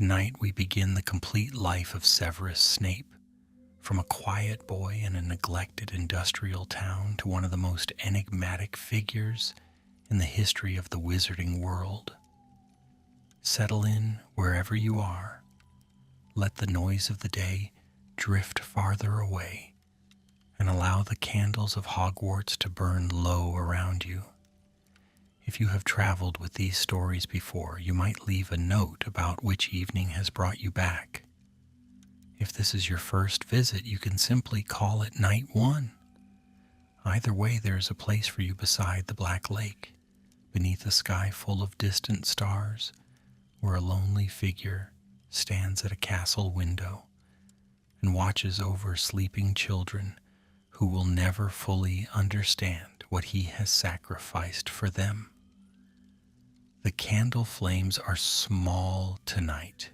Tonight we begin the complete life of Severus Snape, from a quiet boy in a neglected industrial town to one of the most enigmatic figures in the history of the wizarding world. Settle in wherever you are. Let the noise of the day drift farther away, and allow the candles of Hogwarts to burn low around you. If you have traveled with these stories before, you might leave a note about which evening has brought you back. If this is your first visit, you can simply call it Night 1. Either way, there is a place for you beside the Black Lake, beneath a sky full of distant stars, where a lonely figure stands at a castle window and watches over sleeping children who will never fully understand what he has sacrificed for them. The candle flames are small tonight.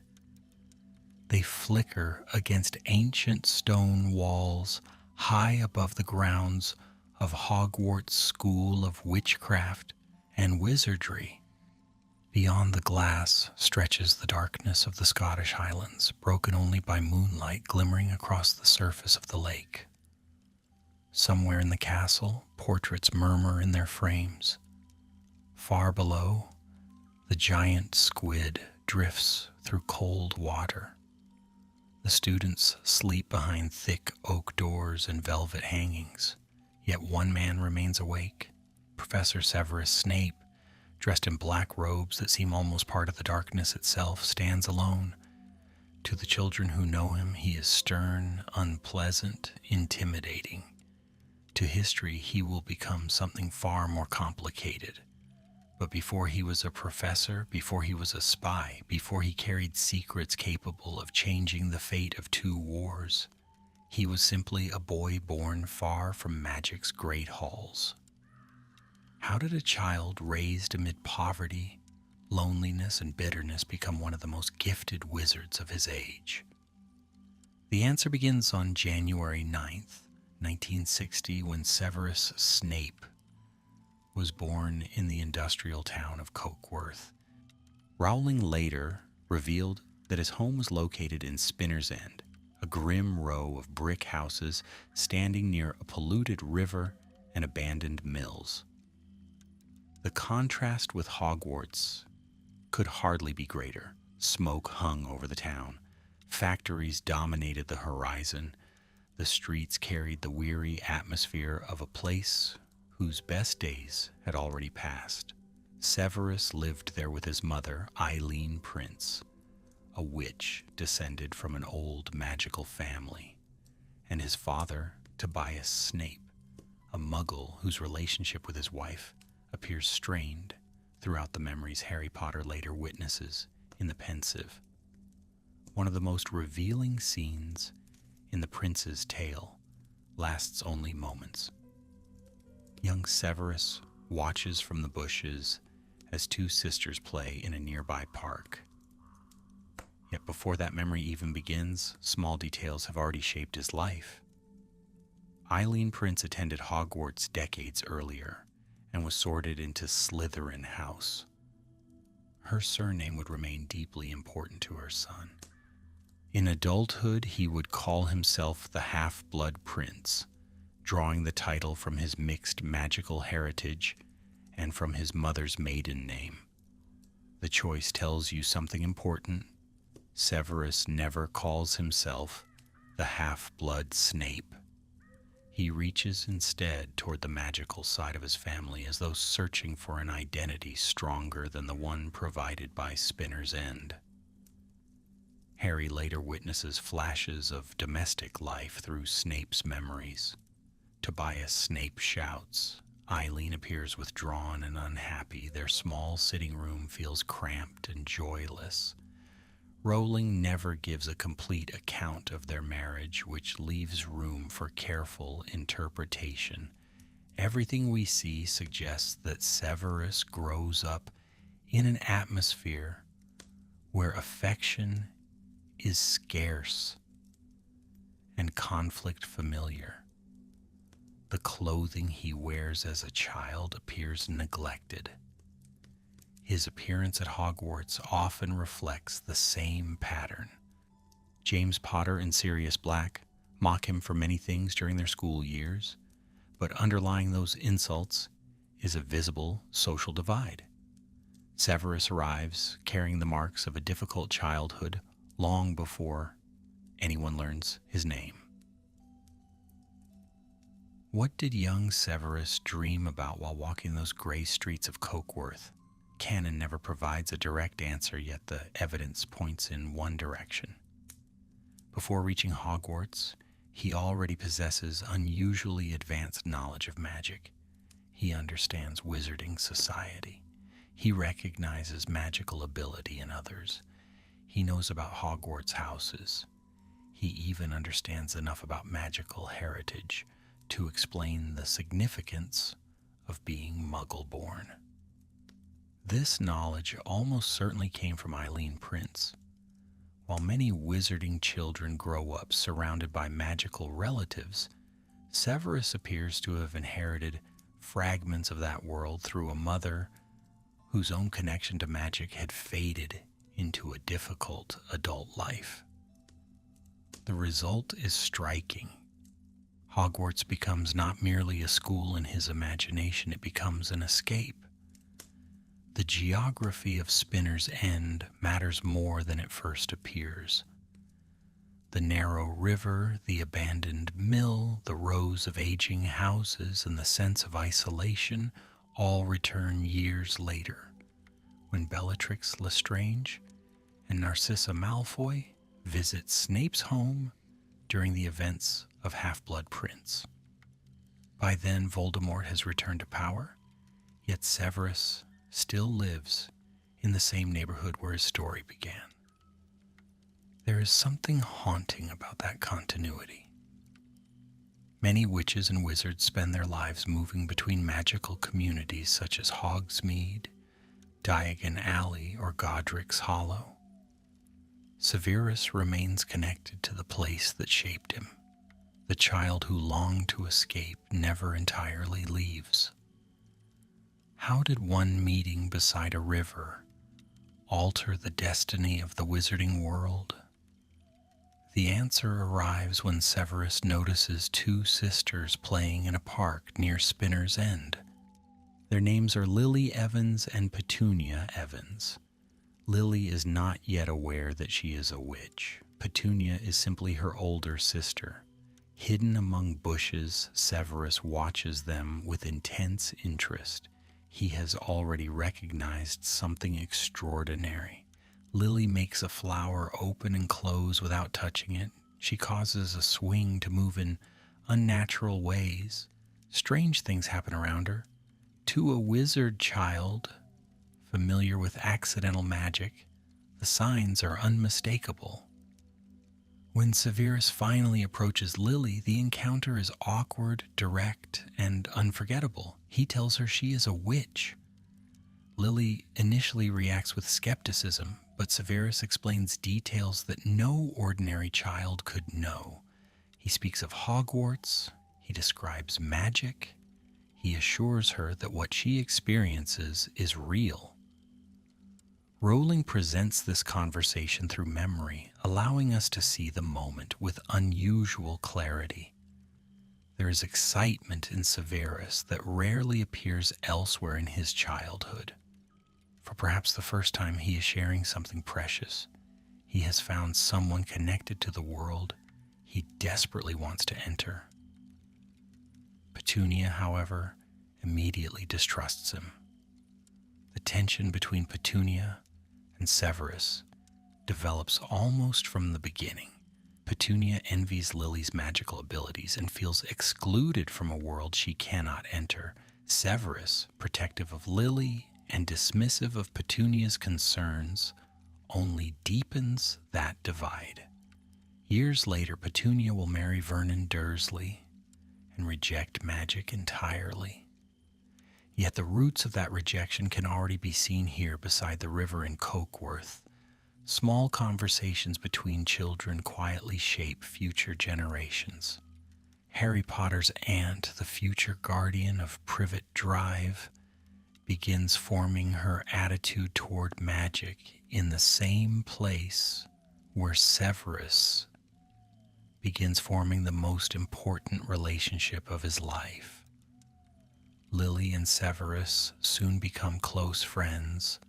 They flicker against ancient stone walls high above the grounds of Hogwarts School of Witchcraft and Wizardry. Beyond the glass stretches the darkness of the Scottish Highlands, broken only by moonlight glimmering across the surface of the lake. Somewhere in the castle, portraits murmur in their frames. Far below, the giant squid drifts through cold water. The students sleep behind thick oak doors and velvet hangings, yet one man remains awake. Professor Severus Snape, dressed in black robes that seem almost part of the darkness itself, stands alone. To the children who know him, he is stern, unpleasant, intimidating. To history, he will become something far more complicated. But before he was a professor, before he was a spy, before he carried secrets capable of changing the fate of 2 wars, he was simply a boy born far from magic's great halls. How did a child raised amid poverty, loneliness, and bitterness become one of the most gifted wizards of his age? The answer begins on January 9th, 1960, when Severus Snape was born in the industrial town of Cokeworth. Rowling later revealed that his home was located in Spinner's End, a grim row of brick houses standing near a polluted river and abandoned mills. The contrast with Hogwarts could hardly be greater. Smoke hung over the town. Factories dominated the horizon. The streets carried the weary atmosphere of a place whose best days had already passed. Severus lived there with his mother, Eileen Prince, a witch descended from an old magical family, and his father, Tobias Snape, a muggle whose relationship with his wife appears strained throughout the memories Harry Potter later witnesses in the Pensieve. One of the most revealing scenes in the prince's tale lasts only moments. Young Severus watches from the bushes as 2 sisters play in a nearby park. Yet before that memory even begins, small details have already shaped his life. Eileen Prince attended Hogwarts decades earlier and was sorted into Slytherin House. Her surname would remain deeply important to her son. In adulthood, he would call himself the Half-Blood Prince, drawing the title from his mixed magical heritage and from his mother's maiden name. The choice tells you something important. Severus never calls himself the Half-Blood Snape. He reaches instead toward the magical side of his family, as though searching for an identity stronger than the one provided by Spinner's End. Harry later witnesses flashes of domestic life through Snape's memories. Tobias Snape shouts. Eileen appears withdrawn and unhappy. Their small sitting room feels cramped and joyless. Rowling never gives a complete account of their marriage, which leaves room for careful interpretation. Everything we see suggests that Severus grows up in an atmosphere where affection is scarce and conflict familiar. The clothing he wears as a child appears neglected. His appearance at Hogwarts often reflects the same pattern. James Potter and Sirius Black mock him for many things during their school years, but underlying those insults is a visible social divide. Severus arrives carrying the marks of a difficult childhood long before anyone learns his name. What did young Severus dream about while walking those gray streets of Cokeworth? Canon never provides a direct answer, yet the evidence points in one direction. Before reaching Hogwarts, he already possesses unusually advanced knowledge of magic. He understands wizarding society. He recognizes magical ability in others. He knows about Hogwarts houses. He even understands enough about magical heritage to explain the significance of being Muggle-born. This knowledge almost certainly came from Eileen Prince. While many wizarding children grow up surrounded by magical relatives, Severus appears to have inherited fragments of that world through a mother whose own connection to magic had faded into a difficult adult life. The result is striking. Hogwarts becomes not merely a school in his imagination, it becomes an escape. The geography of Spinner's End matters more than it first appears. The narrow river, the abandoned mill, the rows of aging houses, and the sense of isolation all return years later, when Bellatrix Lestrange and Narcissa Malfoy visit Snape's home during the events of Half-Blood Prince. By then, Voldemort has returned to power, yet Severus still lives in the same neighborhood where his story began. There is something haunting about that continuity. Many witches and wizards spend their lives moving between magical communities such as Hogsmeade, Diagon Alley, or Godric's Hollow. Severus remains connected to the place that shaped him. The child who longed to escape never entirely leaves. How did one meeting beside a river alter the destiny of the wizarding world? The answer arrives when Severus notices two sisters playing in a park near Spinner's End. Their names are Lily Evans and Petunia Evans. Lily is not yet aware that she is a witch. Petunia is simply her older sister. Hidden among bushes, Severus watches them with intense interest. He has already recognized something extraordinary. Lily makes a flower open and close without touching it. She causes a swing to move in unnatural ways. Strange things happen around her. To a wizard child familiar with accidental magic, the signs are unmistakable. When Severus finally approaches Lily, the encounter is awkward, direct, and unforgettable. He tells her she is a witch. Lily initially reacts with skepticism, but Severus explains details that no ordinary child could know. He speaks of Hogwarts, he describes magic, he assures her that what she experiences is real. Rowling presents this conversation through memory, allowing us to see the moment with unusual clarity. There is excitement in Severus that rarely appears elsewhere in his childhood. For perhaps the first time, he is sharing something precious. He has found someone connected to the world he desperately wants to enter. Petunia, however, immediately distrusts him. The tension between Petunia and Severus develops almost from the beginning. Petunia envies Lily's magical abilities and feels excluded from a world she cannot enter. Severus, protective of Lily and dismissive of Petunia's concerns, only deepens that divide. Years later, Petunia will marry Vernon Dursley and reject magic entirely. Yet the roots of that rejection can already be seen here beside the river in Cokeworth. Small conversations between children quietly shape future generations. Harry Potter's aunt, the future guardian of Privet Drive, begins forming her attitude toward magic in the same place where Severus begins forming the most important relationship of his life. Lily and Severus soon become close friends.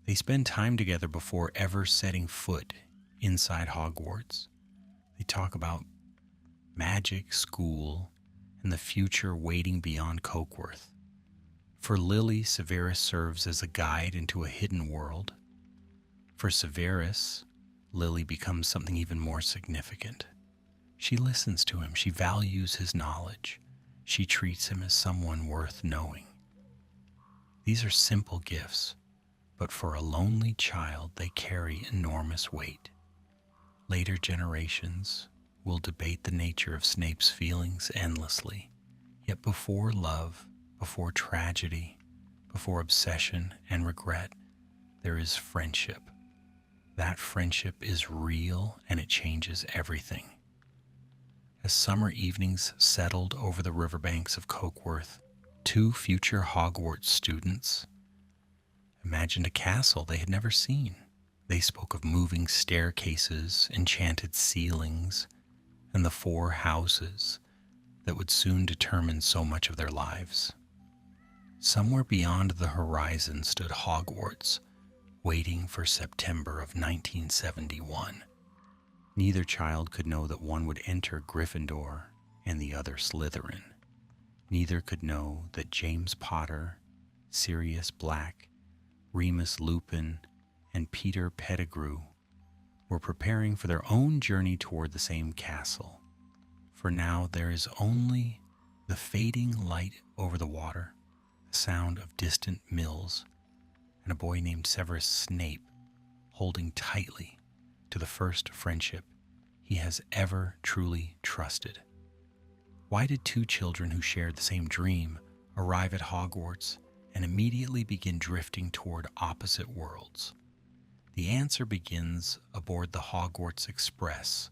They spend time together before ever setting foot inside Hogwarts. They talk about magic, school, and the future waiting beyond Cokeworth. For Lily, Severus serves as a guide into a hidden world. For Severus, Lily becomes something even more significant. She listens to him. She values his knowledge. She treats him as someone worth knowing. These are simple gifts, but for a lonely child, they carry enormous weight. Later generations will debate the nature of Snape's feelings endlessly. Yet before love, before tragedy, before obsession and regret, there is friendship. That friendship is real and it changes everything. As summer evenings settled over the riverbanks of Cokeworth, two future Hogwarts students imagined a castle they had never seen. They spoke of moving staircases, enchanted ceilings, and the 4 houses that would soon determine so much of their lives. Somewhere beyond the horizon stood Hogwarts, waiting for September of 1971. Neither child could know that one would enter Gryffindor and the other Slytherin. Neither could know that James Potter, Sirius Black, Remus Lupin, and Peter Pettigrew were preparing for their own journey toward the same castle. For now there is only the fading light over the water, the sound of distant mills, and a boy named Severus Snape holding tightly to the first friendship he has ever truly trusted. Why did two children who shared the same dream arrive at Hogwarts and immediately begin drifting toward opposite worlds? The answer begins aboard the Hogwarts Express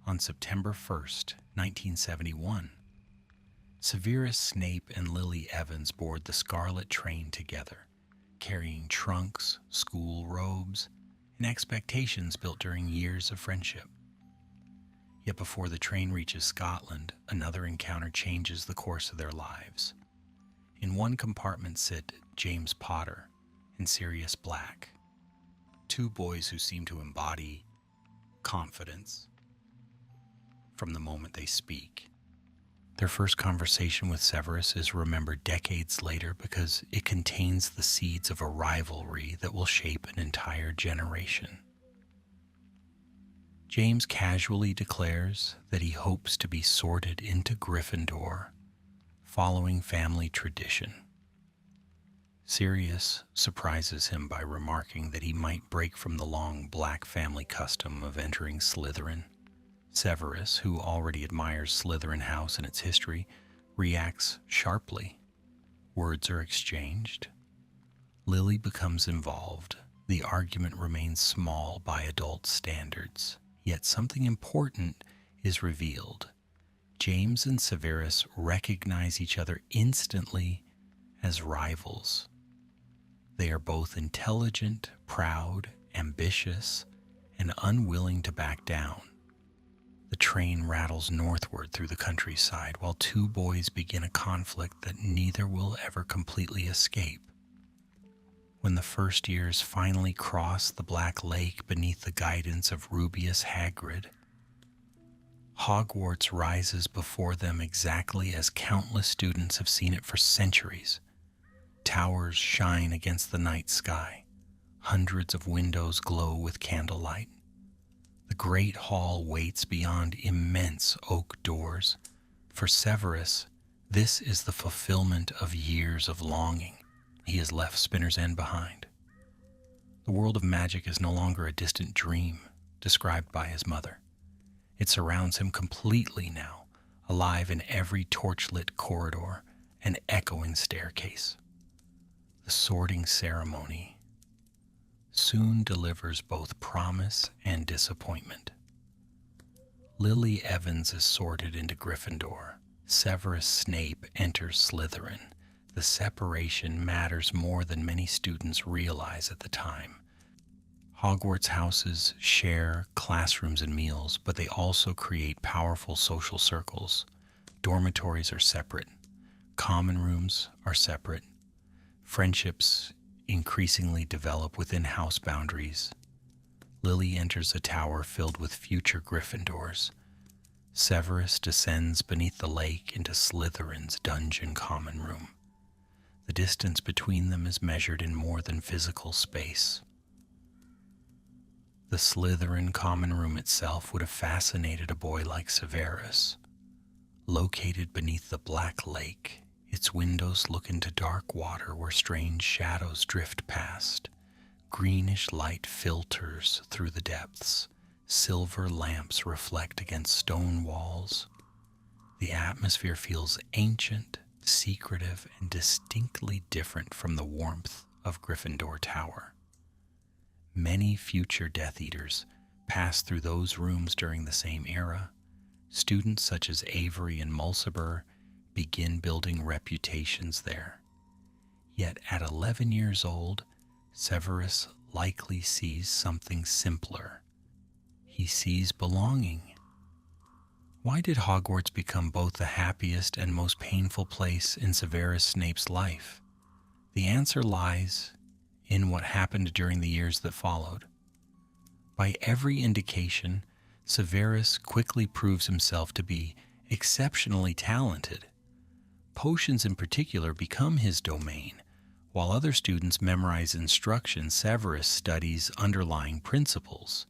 on September 1st, 1971. Severus Snape and Lily Evans board the Scarlet train together, carrying trunks, school robes, and expectations built during years of friendship. Yet before the train reaches Scotland, another encounter changes the course of their lives. In one compartment sit James Potter and Sirius Black, two boys who seem to embody confidence from the moment they speak. Their first conversation with Severus is remembered decades later because it contains the seeds of a rivalry that will shape an entire generation. James casually declares that he hopes to be sorted into Gryffindor, following family tradition. Sirius surprises him by remarking that he might break from the long black family custom of entering Slytherin. Severus, who already admires Slytherin House and its history, reacts sharply. Words are exchanged. Lily becomes involved. The argument remains small by adult standards. Yet something important is revealed. James and Severus recognize each other instantly as rivals. They are both intelligent, proud, ambitious, and unwilling to back down. The train rattles northward through the countryside while two boys begin a conflict that neither will ever completely escape. When the first years finally cross the Black Lake beneath the guidance of Rubeus Hagrid, Hogwarts rises before them exactly as countless students have seen it for centuries. Towers shine against the night sky. Hundreds of windows glow with candlelight. The great hall waits beyond immense oak doors. For Severus, this is the fulfillment of years of longing. He has left Spinner's End behind. The world of magic is no longer a distant dream described by his mother. It surrounds him completely now, alive in every torchlit corridor and echoing staircase. The sorting ceremony soon delivers both promise and disappointment. Lily Evans is sorted into Gryffindor. Severus Snape enters Slytherin. The separation matters more than many students realize at the time. Hogwarts houses share classrooms and meals, but they also create powerful social circles. Dormitories are separate. Common rooms are separate. Friendships increasingly develop within house boundaries. Lily enters a tower filled with future Gryffindors. Severus descends beneath the lake into Slytherin's dungeon common room. The distance between them is measured in more than physical space. The Slytherin common room itself would have fascinated a boy like Severus. Located beneath the Black Lake, its windows look into dark water where strange shadows drift past. Greenish light filters through the depths. Silver lamps reflect against stone walls. The atmosphere feels ancient, secretive, and distinctly different from the warmth of Gryffindor Tower. Many future Death Eaters pass through those rooms during the same era. Students such as Avery and Mulciber begin building reputations there. Yet at 11 years old, Severus likely sees something simpler. He sees belonging. Why did Hogwarts become both the happiest and most painful place in Severus Snape's life? The answer lies in what happened during the years that followed. By every indication, Severus quickly proves himself to be exceptionally talented. Potions in particular become his domain. While other students memorize instructions, Severus studies underlying principles.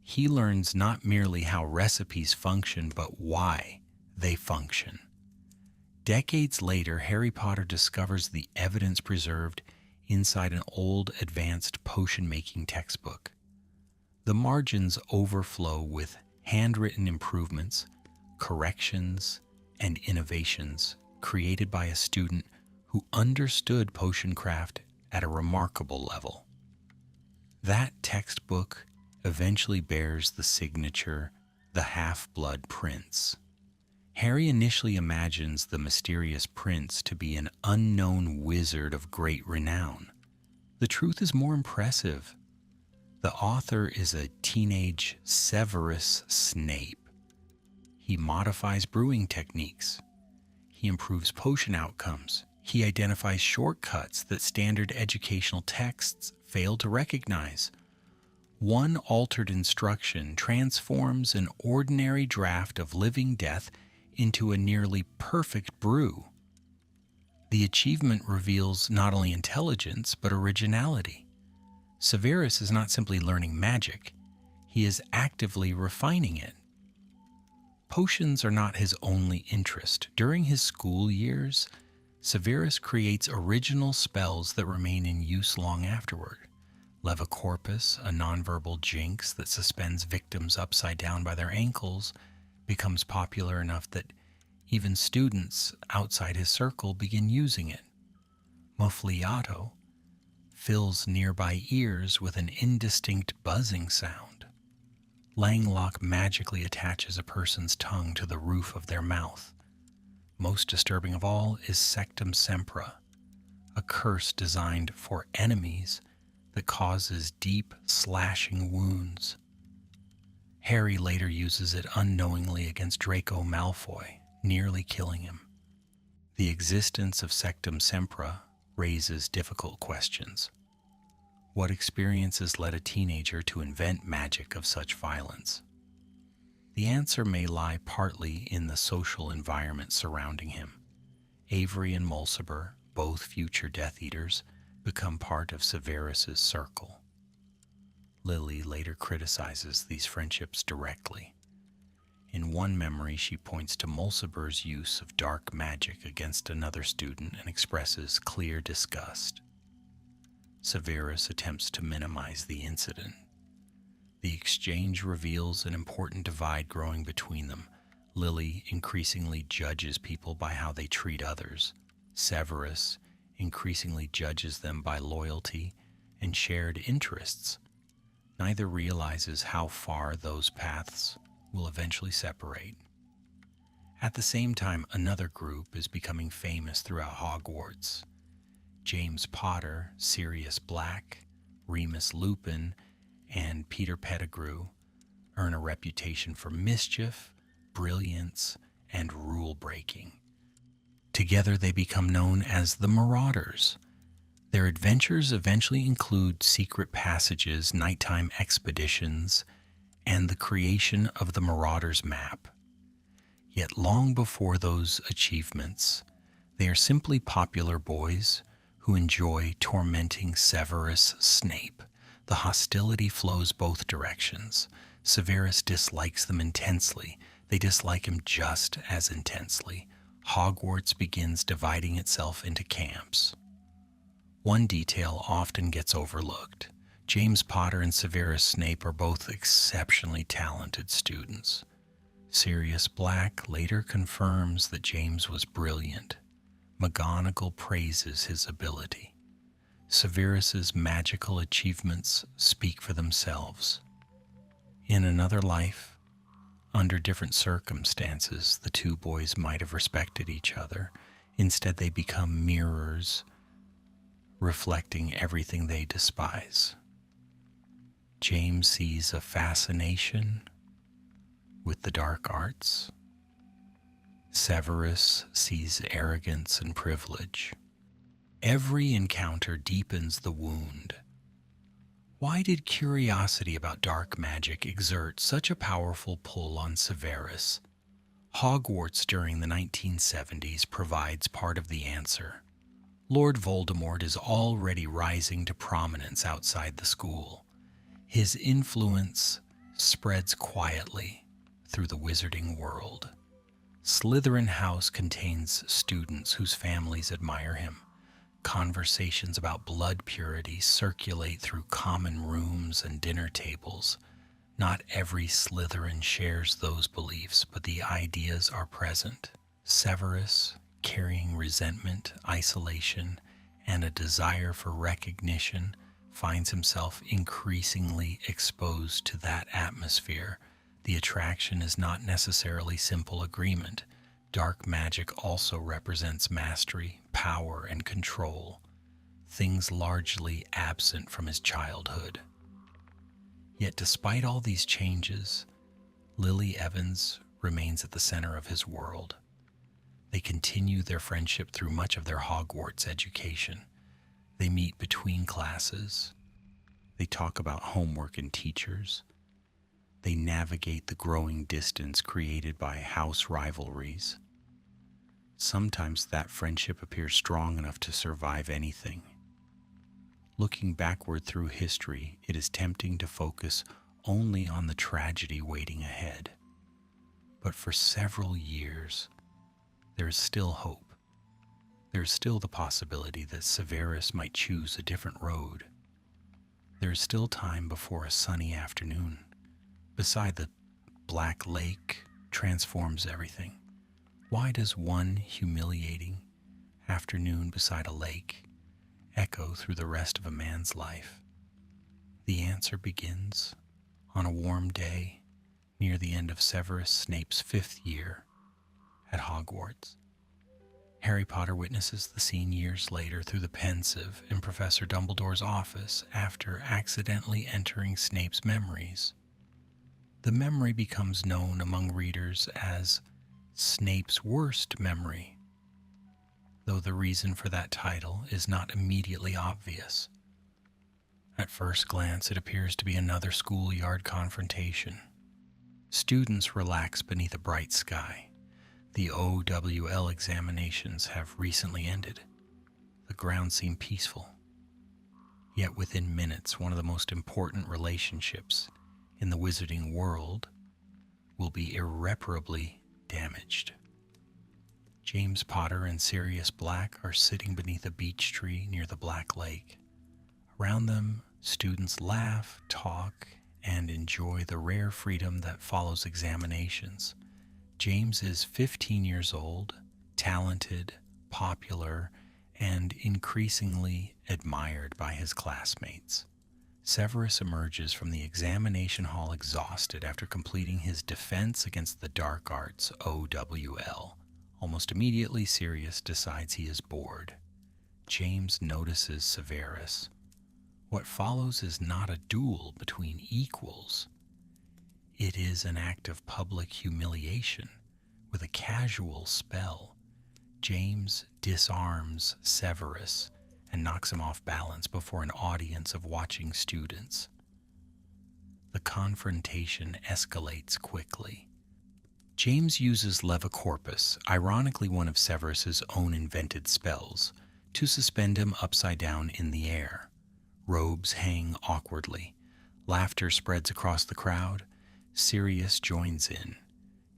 He learns not merely how recipes function, but why they function. Decades later, Harry Potter discovers the evidence preserved inside an old advanced potion-making textbook. The margins overflow with handwritten improvements, corrections, and innovations created by a student who understood potion craft at a remarkable level. That textbook eventually bears the signature, the Half-Blood Prince. Harry initially imagines the mysterious prince to be an unknown wizard of great renown. The truth is more impressive. The author is a teenage Severus Snape. He modifies brewing techniques. He improves potion outcomes. He identifies shortcuts that standard educational texts fail to recognize. One altered instruction transforms an ordinary draft of living death into a nearly perfect brew. The achievement reveals not only intelligence, but originality. Severus is not simply learning magic, he is actively refining it. Potions are not his only interest. During his school years, Severus creates original spells that remain in use long afterward. Levicorpus, a nonverbal jinx that suspends victims upside down by their ankles, becomes popular enough that even students outside his circle begin using it. Muffliato fills nearby ears with an indistinct buzzing sound. Langlock magically attaches a person's tongue to the roof of their mouth. Most disturbing of all is Sectum Sempra, a curse designed for enemies that causes deep, slashing wounds. Harry later uses it unknowingly against Draco Malfoy, nearly killing him. The existence of Sectum Sempra raises difficult questions. What experiences led a teenager to invent magic of such violence? The answer may lie partly in the social environment surrounding him. Avery and Mulciber, both future Death Eaters, become part of Severus's circle. Lily later criticizes these friendships directly. In one memory, she points to Mulciber's use of dark magic against another student and expresses clear disgust. Severus attempts to minimize the incident. The exchange reveals an important divide growing between them. Lily increasingly judges people by how they treat others. Severus increasingly judges them by loyalty and shared interests. Neither realizes how far those paths will eventually separate. At the same time, another group is becoming famous throughout Hogwarts. James Potter, Sirius Black, Remus Lupin, and Peter Pettigrew earn a reputation for mischief, brilliance, and rule breaking. Together they become known as the Marauders. Their adventures eventually include secret passages, nighttime expeditions, and the creation of the Marauders map. Yet long before those achievements, they are simply popular boys who enjoy tormenting Severus Snape. The hostility flows both directions. Severus dislikes them intensely. They dislike him just as intensely. Hogwarts begins dividing itself into camps. One detail often gets overlooked. James Potter and Severus Snape are both exceptionally talented students. Sirius Black later confirms that James was brilliant. McGonagall praises his ability. Severus's magical achievements speak for themselves. In another life, under different circumstances, the two boys might have respected each other. Instead, they become mirrors, reflecting everything they despise. James sees a fascination with the dark arts. Severus sees arrogance and privilege. Every encounter deepens the wound. Why did curiosity about dark magic exert such a powerful pull on Severus? Hogwarts during the 1970s provides part of the answer. Lord Voldemort is already rising to prominence outside the school. His influence spreads quietly through the wizarding world. Slytherin House contains students whose families admire him. Conversations about blood purity circulate through common rooms and dinner tables. Not every Slytherin shares those beliefs, but the ideas are present. Severus, carrying resentment, isolation, and a desire for recognition, finds himself increasingly exposed to that atmosphere. The attraction is not necessarily simple agreement. Dark magic also represents mastery, power, and control, things largely absent from his childhood. Yet despite all these changes, Lily Evans remains at the center of his world. They continue their friendship through much of their Hogwarts education. They meet between classes. They talk about homework and teachers. They navigate the growing distance created by house rivalries. Sometimes that friendship appears strong enough to survive anything. Looking backward through history, it is tempting to focus only on the tragedy waiting ahead. But for several years, there is still hope. There is still the possibility that Severus might choose a different road. There is still time before a sunny afternoon beside the Black Lake transforms everything. Why does one humiliating afternoon beside a lake echo through the rest of a man's life? The answer begins on a warm day near the end of Severus Snape's 5th year at Hogwarts. Harry Potter witnesses the scene years later through the pensive in Professor Dumbledore's office after accidentally entering Snape's memories. The memory becomes known among readers as Snape's worst memory, though the reason for that title is not immediately obvious. At first glance, it appears to be another schoolyard confrontation. Students relax beneath a bright sky. The OWL examinations have recently ended. The ground seemed peaceful. Yet within minutes, one of the most important relationships in the wizarding world will be irreparably damaged. James Potter and Sirius Black are sitting beneath a beech tree near the Black Lake. Around them, students laugh, talk, and enjoy the rare freedom that follows examinations. James is 15 years old, talented, popular, and increasingly admired by his classmates. Severus emerges from the examination hall exhausted after completing his defense against the dark arts OWL. Almost immediately, Sirius decides he is bored. James notices Severus. What follows is not a duel between equals. It is an act of public humiliation. With a casual spell, James disarms Severus and knocks him off balance before an audience of watching students. The confrontation escalates quickly. James uses Levicorpus, ironically one of Severus's own invented spells, to suspend him upside down in the air. Robes hang awkwardly. Laughter spreads across the crowd. Sirius joins in.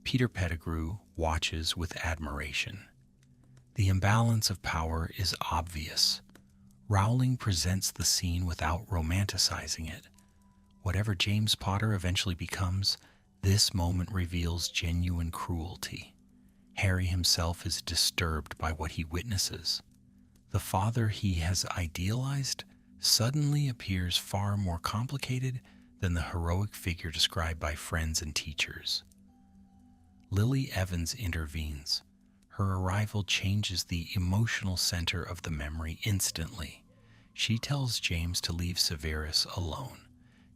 Peter Pettigrew watches with admiration. The imbalance of power is obvious. Rowling presents the scene without romanticizing it. Whatever James Potter eventually becomes, this moment reveals genuine cruelty. Harry himself is disturbed by what he witnesses. The father he has idealized suddenly appears far more complicated than the heroic figure described by friends and teachers. Lily Evans intervenes. Her arrival changes the emotional center of the memory instantly. She tells James to leave Severus alone.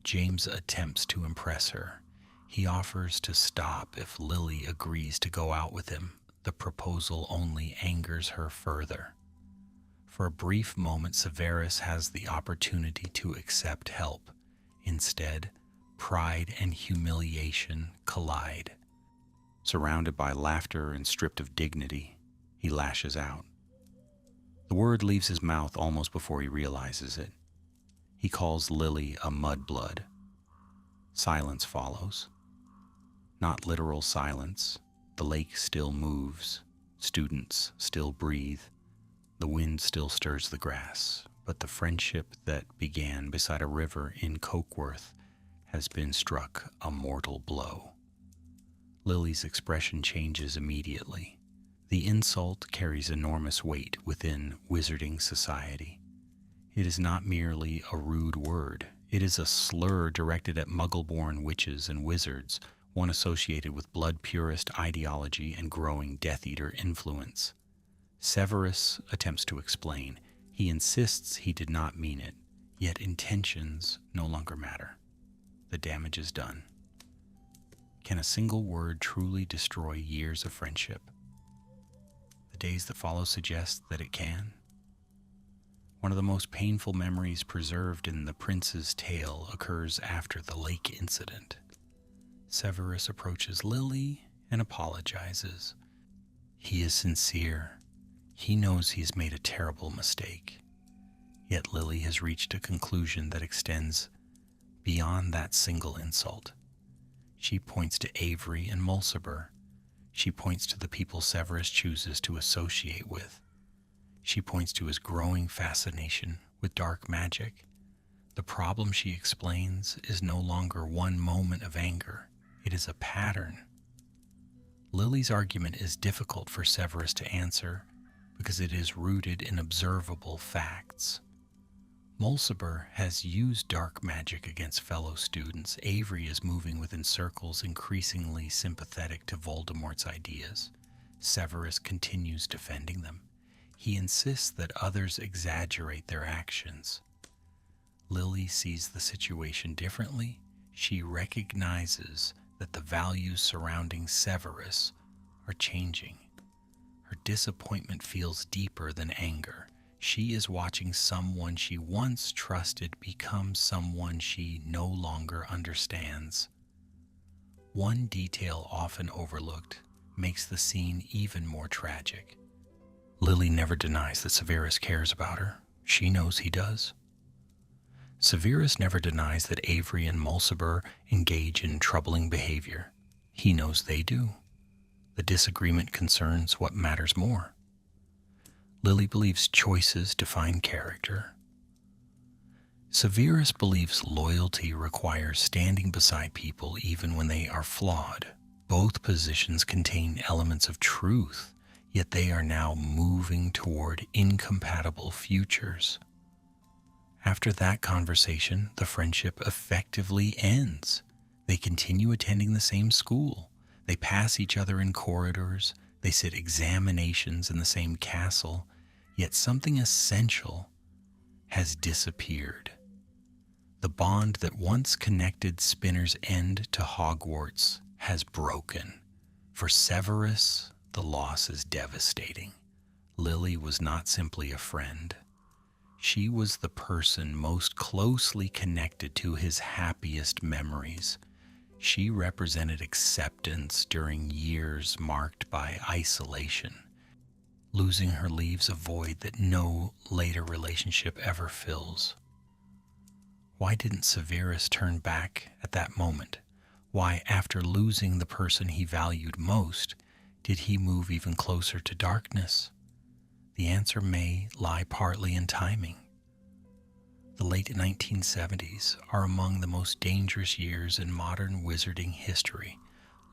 James attempts to impress her. He offers to stop if Lily agrees to go out with him. The proposal only angers her further. For a brief moment, Severus has the opportunity to accept help. Instead, pride and humiliation collide. Surrounded by laughter and stripped of dignity, he lashes out. The word leaves his mouth almost before he realizes it. He calls Lily a mudblood. Silence follows. Not literal silence. The lake still moves. Students still breathe. The wind still stirs the grass. But the friendship that began beside a river in Cokeworth has been struck a mortal blow. Lily's expression changes immediately. The insult carries enormous weight within wizarding society. It is not merely a rude word. It is a slur directed at muggle-born witches and wizards, one associated with blood purist ideology and growing Death Eater influence. Severus attempts to explain. He insists he did not mean it, yet intentions no longer matter. The damage is done. Can a single word truly destroy years of friendship? The days that follow suggest that it can. One of the most painful memories preserved in the prince's tale occurs after the lake incident. Severus approaches Lily and apologizes. He is sincere. He knows he has made a terrible mistake. Yet Lily has reached a conclusion that extends beyond that single insult. She points to Avery and Mulciber. She points to the people Severus chooses to associate with. She points to his growing fascination with dark magic. The problem, she explains, is no longer one moment of anger. It is a pattern. Lily's argument is difficult for Severus to answer because it is rooted in observable facts. Mulciber has used dark magic against fellow students. Avery is moving within circles increasingly sympathetic to Voldemort's ideas. Severus continues defending them. He insists that others exaggerate their actions. Lily sees the situation differently. She recognizes that the values surrounding Severus are changing. Her disappointment feels deeper than anger. She is watching someone she once trusted become someone she no longer understands. One detail often overlooked makes the scene even more tragic. Lily never denies that Severus cares about her. She knows he does. Severus never denies that Avery and Mulciber engage in troubling behavior. He knows they do. The disagreement concerns what matters more. Lily believes choices define character. Severus believes loyalty requires standing beside people even when they are flawed. Both positions contain elements of truth, yet they are now moving toward incompatible futures. After that conversation, the friendship effectively ends. They continue attending the same school. They pass each other in corridors. They sit examinations in the same castle. Yet something essential has disappeared. The bond that once connected Spinner's End to Hogwarts has broken. For Severus, the loss is devastating. Lily was not simply a friend. She was the person most closely connected to his happiest memories. She represented acceptance during years marked by isolation. Losing her leaves a void that no later relationship ever fills. Why didn't Severus turn back at that moment? Why, after losing the person he valued most, did he move even closer to darkness? The answer may lie partly in timing. The late 1970s are among the most dangerous years in modern wizarding history.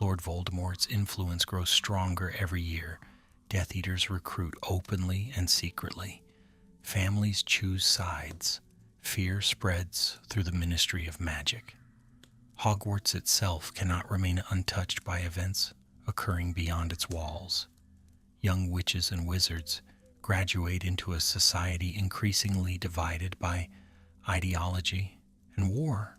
Lord Voldemort's influence grows stronger every year. Death Eaters recruit openly and secretly. Families choose sides. Fear spreads through the Ministry of Magic. Hogwarts itself cannot remain untouched by events occurring beyond its walls. Young witches and wizards graduate into a society increasingly divided by ideology and war.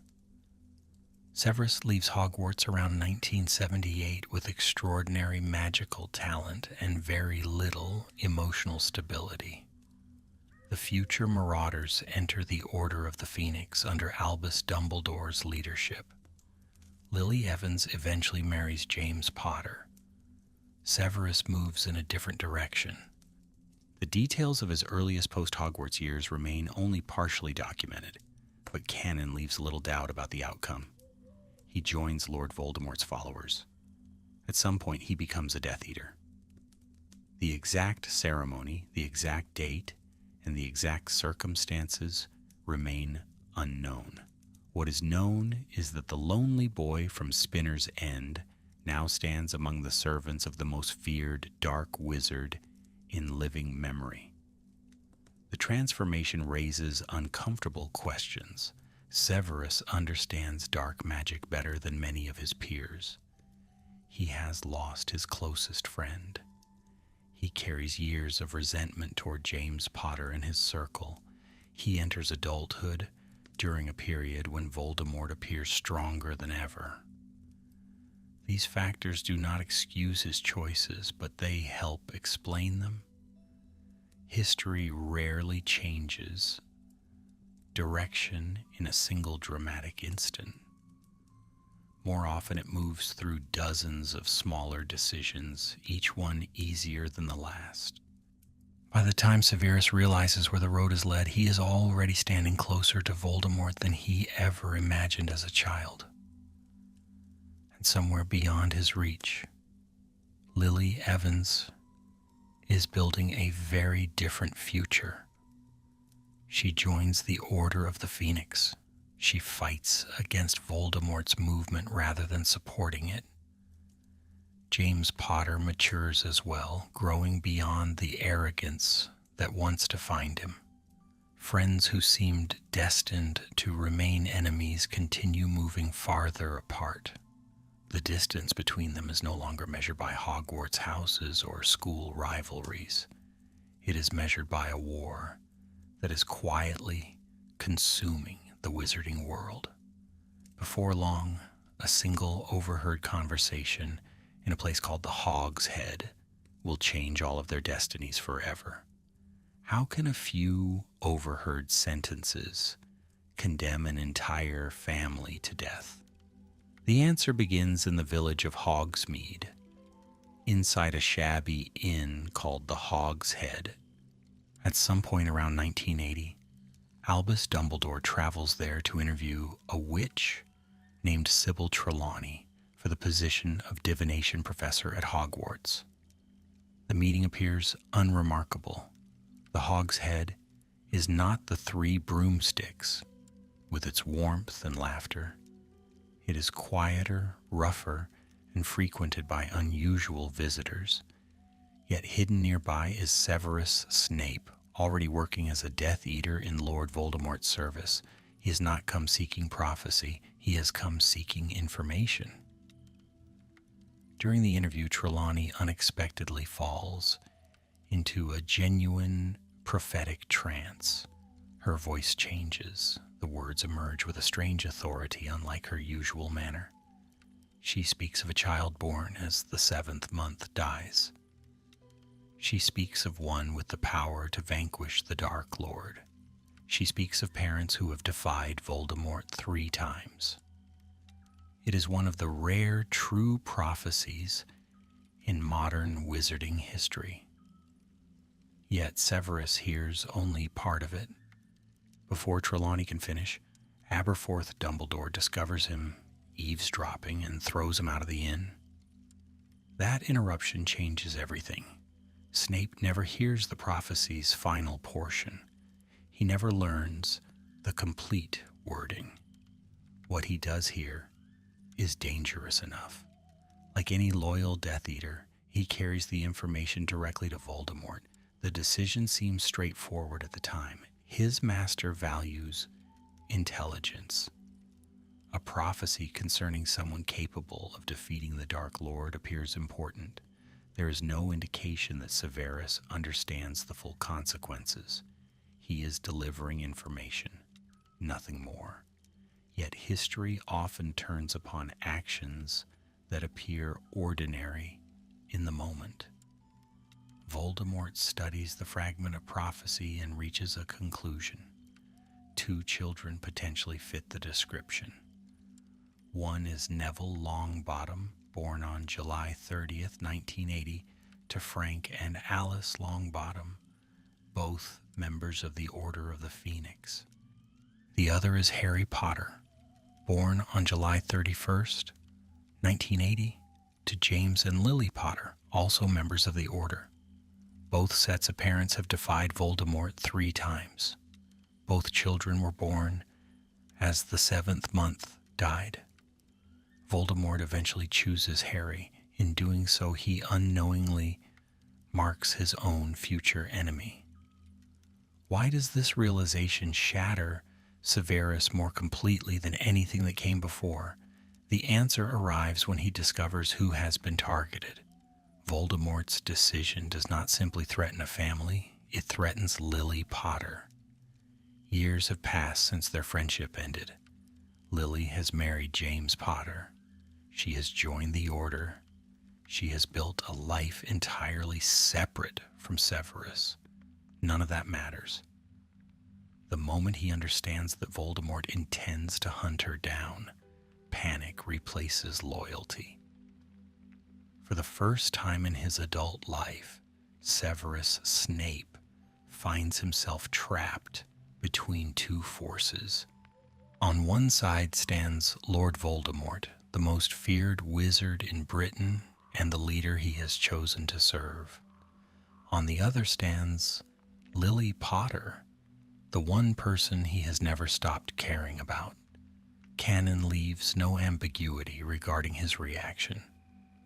Severus leaves Hogwarts around 1978 with extraordinary magical talent and very little emotional stability. The future Marauders enter the Order of the Phoenix under Albus Dumbledore's leadership. Lily Evans eventually marries James Potter. Severus moves in a different direction. The details of his earliest post-Hogwarts years remain only partially documented, but canon leaves little doubt about the outcome. He joins Lord Voldemort's followers. At some point, he becomes a Death Eater. The exact ceremony, the exact date, and the exact circumstances remain unknown. What is known is that the lonely boy from Spinner's End now stands among the servants of the most feared dark wizard in living memory. The transformation raises uncomfortable questions. Severus understands dark magic better than many of his peers. He has lost his closest friend. He carries years of resentment toward James Potter and his circle. He enters adulthood during a period when Voldemort appears stronger than ever. These factors do not excuse his choices, but they help explain them. History rarely changes direction in a single dramatic instant. More often it moves through dozens of smaller decisions, each one easier than the last. By the time Severus realizes where the road is led, he is already standing closer to Voldemort than he ever imagined as a child. And somewhere beyond his reach, Lily Evans is building a very different future. She joins the Order of the Phoenix. She fights against Voldemort's movement rather than supporting it. James Potter matures as well, growing beyond the arrogance that once defined him. Friends who seemed destined to remain enemies continue moving farther apart. The distance between them is no longer measured by Hogwarts houses or school rivalries. It is measured by a war that is quietly consuming the wizarding world. Before long, a single overheard conversation in a place called the Hog's Head will change all of their destinies forever. How can a few overheard sentences condemn an entire family to death? The answer begins in the village of Hogsmeade, inside a shabby inn called the Hog's Head. At some point around 1980, Albus Dumbledore travels there to interview a witch named Sybil Trelawney for the position of divination professor at Hogwarts. The meeting appears unremarkable. The Hog's Head is not the Three Broomsticks, with its warmth and laughter. It is quieter, rougher, and frequented by unusual visitors. Yet hidden nearby is Severus Snape, Already working as a Death Eater in Lord Voldemort's service, he has not come seeking prophecy, he has come seeking information. During the interview, Trelawney unexpectedly falls into a genuine prophetic trance. Her voice changes. The words emerge with a strange authority, unlike her usual manner. She speaks of a child born as the 7th month dies. She speaks of one with the power to vanquish the Dark Lord. She speaks of parents who have defied Voldemort 3 times. It is one of the rare true prophecies in modern wizarding history. Yet Severus hears only part of it. Before Trelawney can finish, Aberforth Dumbledore discovers him eavesdropping and throws him out of the inn. That interruption changes everything. Snape never hears the prophecy's final portion. He never learns the complete wording. What he does hear is dangerous enough. Like any loyal Death Eater, he carries the information directly to Voldemort. The decision seems straightforward at the time. His master values intelligence. A prophecy concerning someone capable of defeating the Dark Lord appears important. There is no indication that Severus understands the full consequences. He is delivering information, nothing more. Yet history often turns upon actions that appear ordinary in the moment. Voldemort studies the fragment of prophecy and reaches a conclusion. 2 children potentially fit the description. One is Neville Longbottom, born on July 30th, 1980, to Frank and Alice Longbottom, both members of the Order of the Phoenix. The other is Harry Potter, born on July 31st, 1980, to James and Lily Potter, also members of the Order. Both sets of parents have defied Voldemort 3 times. Both children were born as the 7th month died. Voldemort eventually chooses Harry. In doing so, he unknowingly marks his own future enemy. Why does this realization shatter Severus more completely than anything that came before? The answer arrives when he discovers who has been targeted. Voldemort's decision does not simply threaten a family, it threatens Lily Potter. Years have passed since their friendship ended. Lily has married James Potter. She has joined the Order. She has built a life entirely separate from Severus. None of that matters. The moment he understands that Voldemort intends to hunt her down, panic replaces loyalty. For the first time in his adult life, Severus Snape finds himself trapped between 2 forces. On one side stands Lord Voldemort, the most feared wizard in Britain and the leader he has chosen to serve. On the other stands Lily Potter, the one person he has never stopped caring about. Canon leaves no ambiguity regarding his reaction.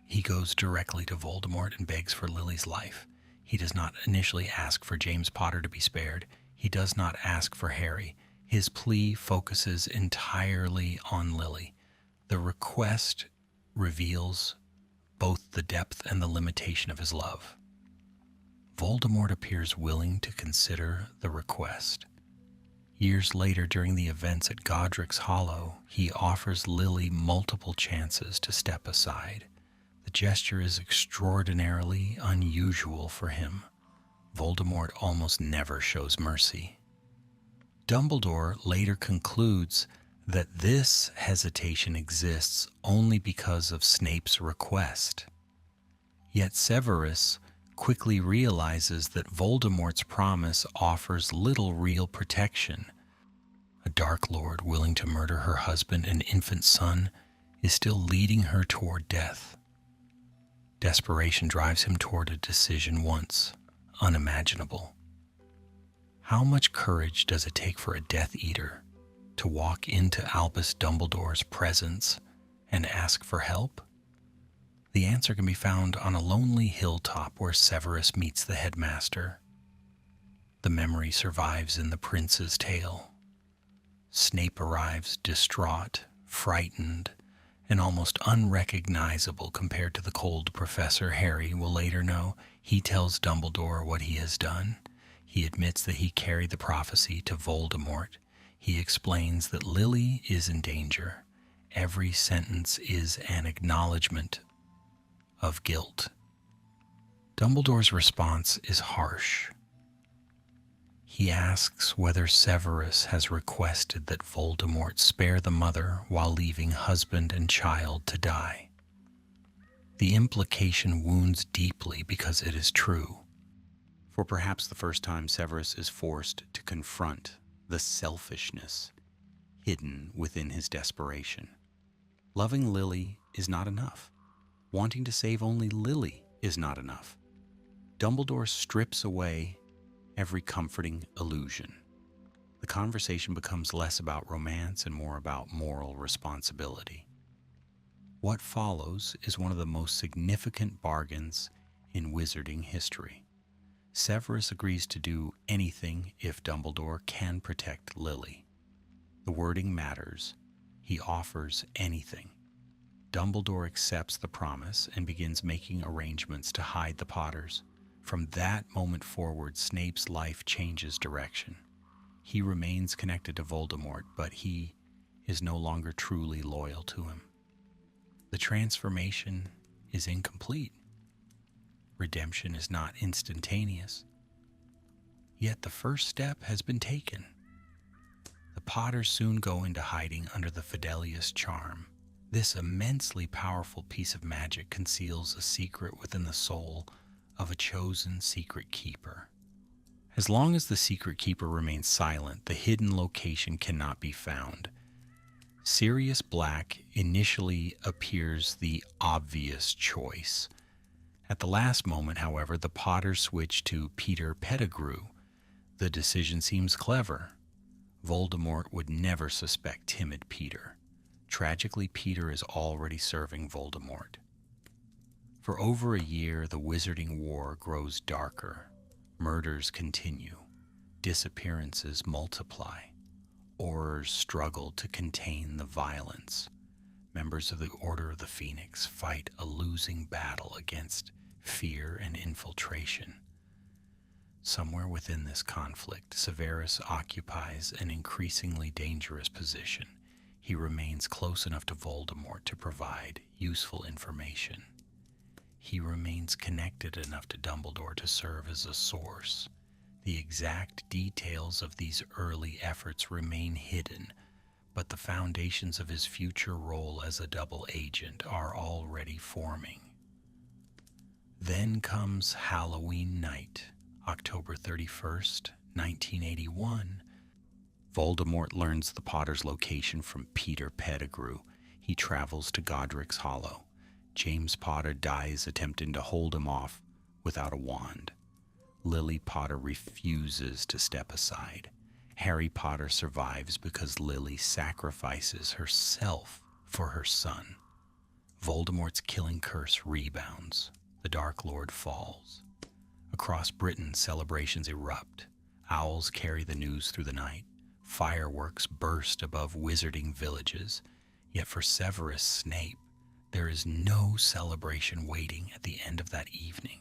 He goes directly to Voldemort and begs for Lily's life. He does not initially ask for James Potter to be spared. He does not ask for Harry. His plea focuses entirely on Lily. The request reveals both the depth and the limitation of his love. Voldemort appears willing to consider the request. Years later, during the events at Godric's Hollow, he offers Lily multiple chances to step aside. The gesture is extraordinarily unusual for him. Voldemort almost never shows mercy. Dumbledore later concludes that this hesitation exists only because of Snape's request. Yet Severus quickly realizes that Voldemort's promise offers little real protection. A Dark Lord willing to murder her husband and infant son is still leading her toward death. Desperation drives him toward a decision once unimaginable. How much courage does it take for a Death Eater to walk into Albus Dumbledore's presence and ask for help? The answer can be found on a lonely hilltop where Severus meets the headmaster. The memory survives in the prince's tale. Snape arrives distraught, frightened, and almost unrecognizable compared to the cold professor. Harry will later know. He tells Dumbledore what he has done. He admits that he carried the prophecy to Voldemort. He explains that Lily is in danger. Every sentence is an acknowledgement of guilt. Dumbledore's response is harsh. He asks whether Severus has requested that Voldemort spare the mother while leaving husband and child to die. The implication wounds deeply because it is true. For perhaps the first time, Severus is forced to confront the selfishness hidden within his desperation. Loving Lily is not enough. Wanting to save only Lily is not enough. Dumbledore strips away every comforting illusion. The conversation becomes less about romance and more about moral responsibility. What follows is one of the most significant bargains in wizarding history. Severus agrees to do anything if Dumbledore can protect Lily. The wording matters. He offers anything. Dumbledore accepts the promise and begins making arrangements to hide the Potters. From that moment forward, Snape's life changes direction. He remains connected to Voldemort, but he is no longer truly loyal to him. The transformation is incomplete. Redemption is not instantaneous. Yet the first step has been taken. The Potters soon go into hiding under the Fidelius charm. This immensely powerful piece of magic conceals a secret within the soul of a chosen secret keeper. As long as the secret keeper remains silent, the hidden location cannot be found. Sirius Black initially appears the obvious choice. At the last moment, however, the Potters switch to Peter Pettigrew. The decision seems clever. Voldemort would never suspect timid Peter. Tragically, Peter is already serving Voldemort. For over a year, the Wizarding War grows darker. Murders continue. Disappearances multiply. Aurors struggle to contain the violence. Members of the Order of the Phoenix fight a losing battle against fear and infiltration. Somewhere within this conflict, Severus occupies an increasingly dangerous position. He remains close enough to Voldemort to provide useful information. He remains connected enough to Dumbledore to serve as a source. The exact details of these early efforts remain hidden, but the foundations of his future role as a double agent are already forming. Then comes Halloween night, October 31st, 1981. Voldemort learns the Potter's location from Peter Pettigrew. He travels to Godric's Hollow. James Potter dies attempting to hold him off without a wand. Lily Potter refuses to step aside. Harry Potter survives because Lily sacrifices herself for her son. Voldemort's killing curse rebounds. The Dark Lord falls. Across Britain, celebrations erupt. Owls carry the news through the night. Fireworks burst above wizarding villages. Yet for Severus Snape, there is no celebration waiting at the end of that evening.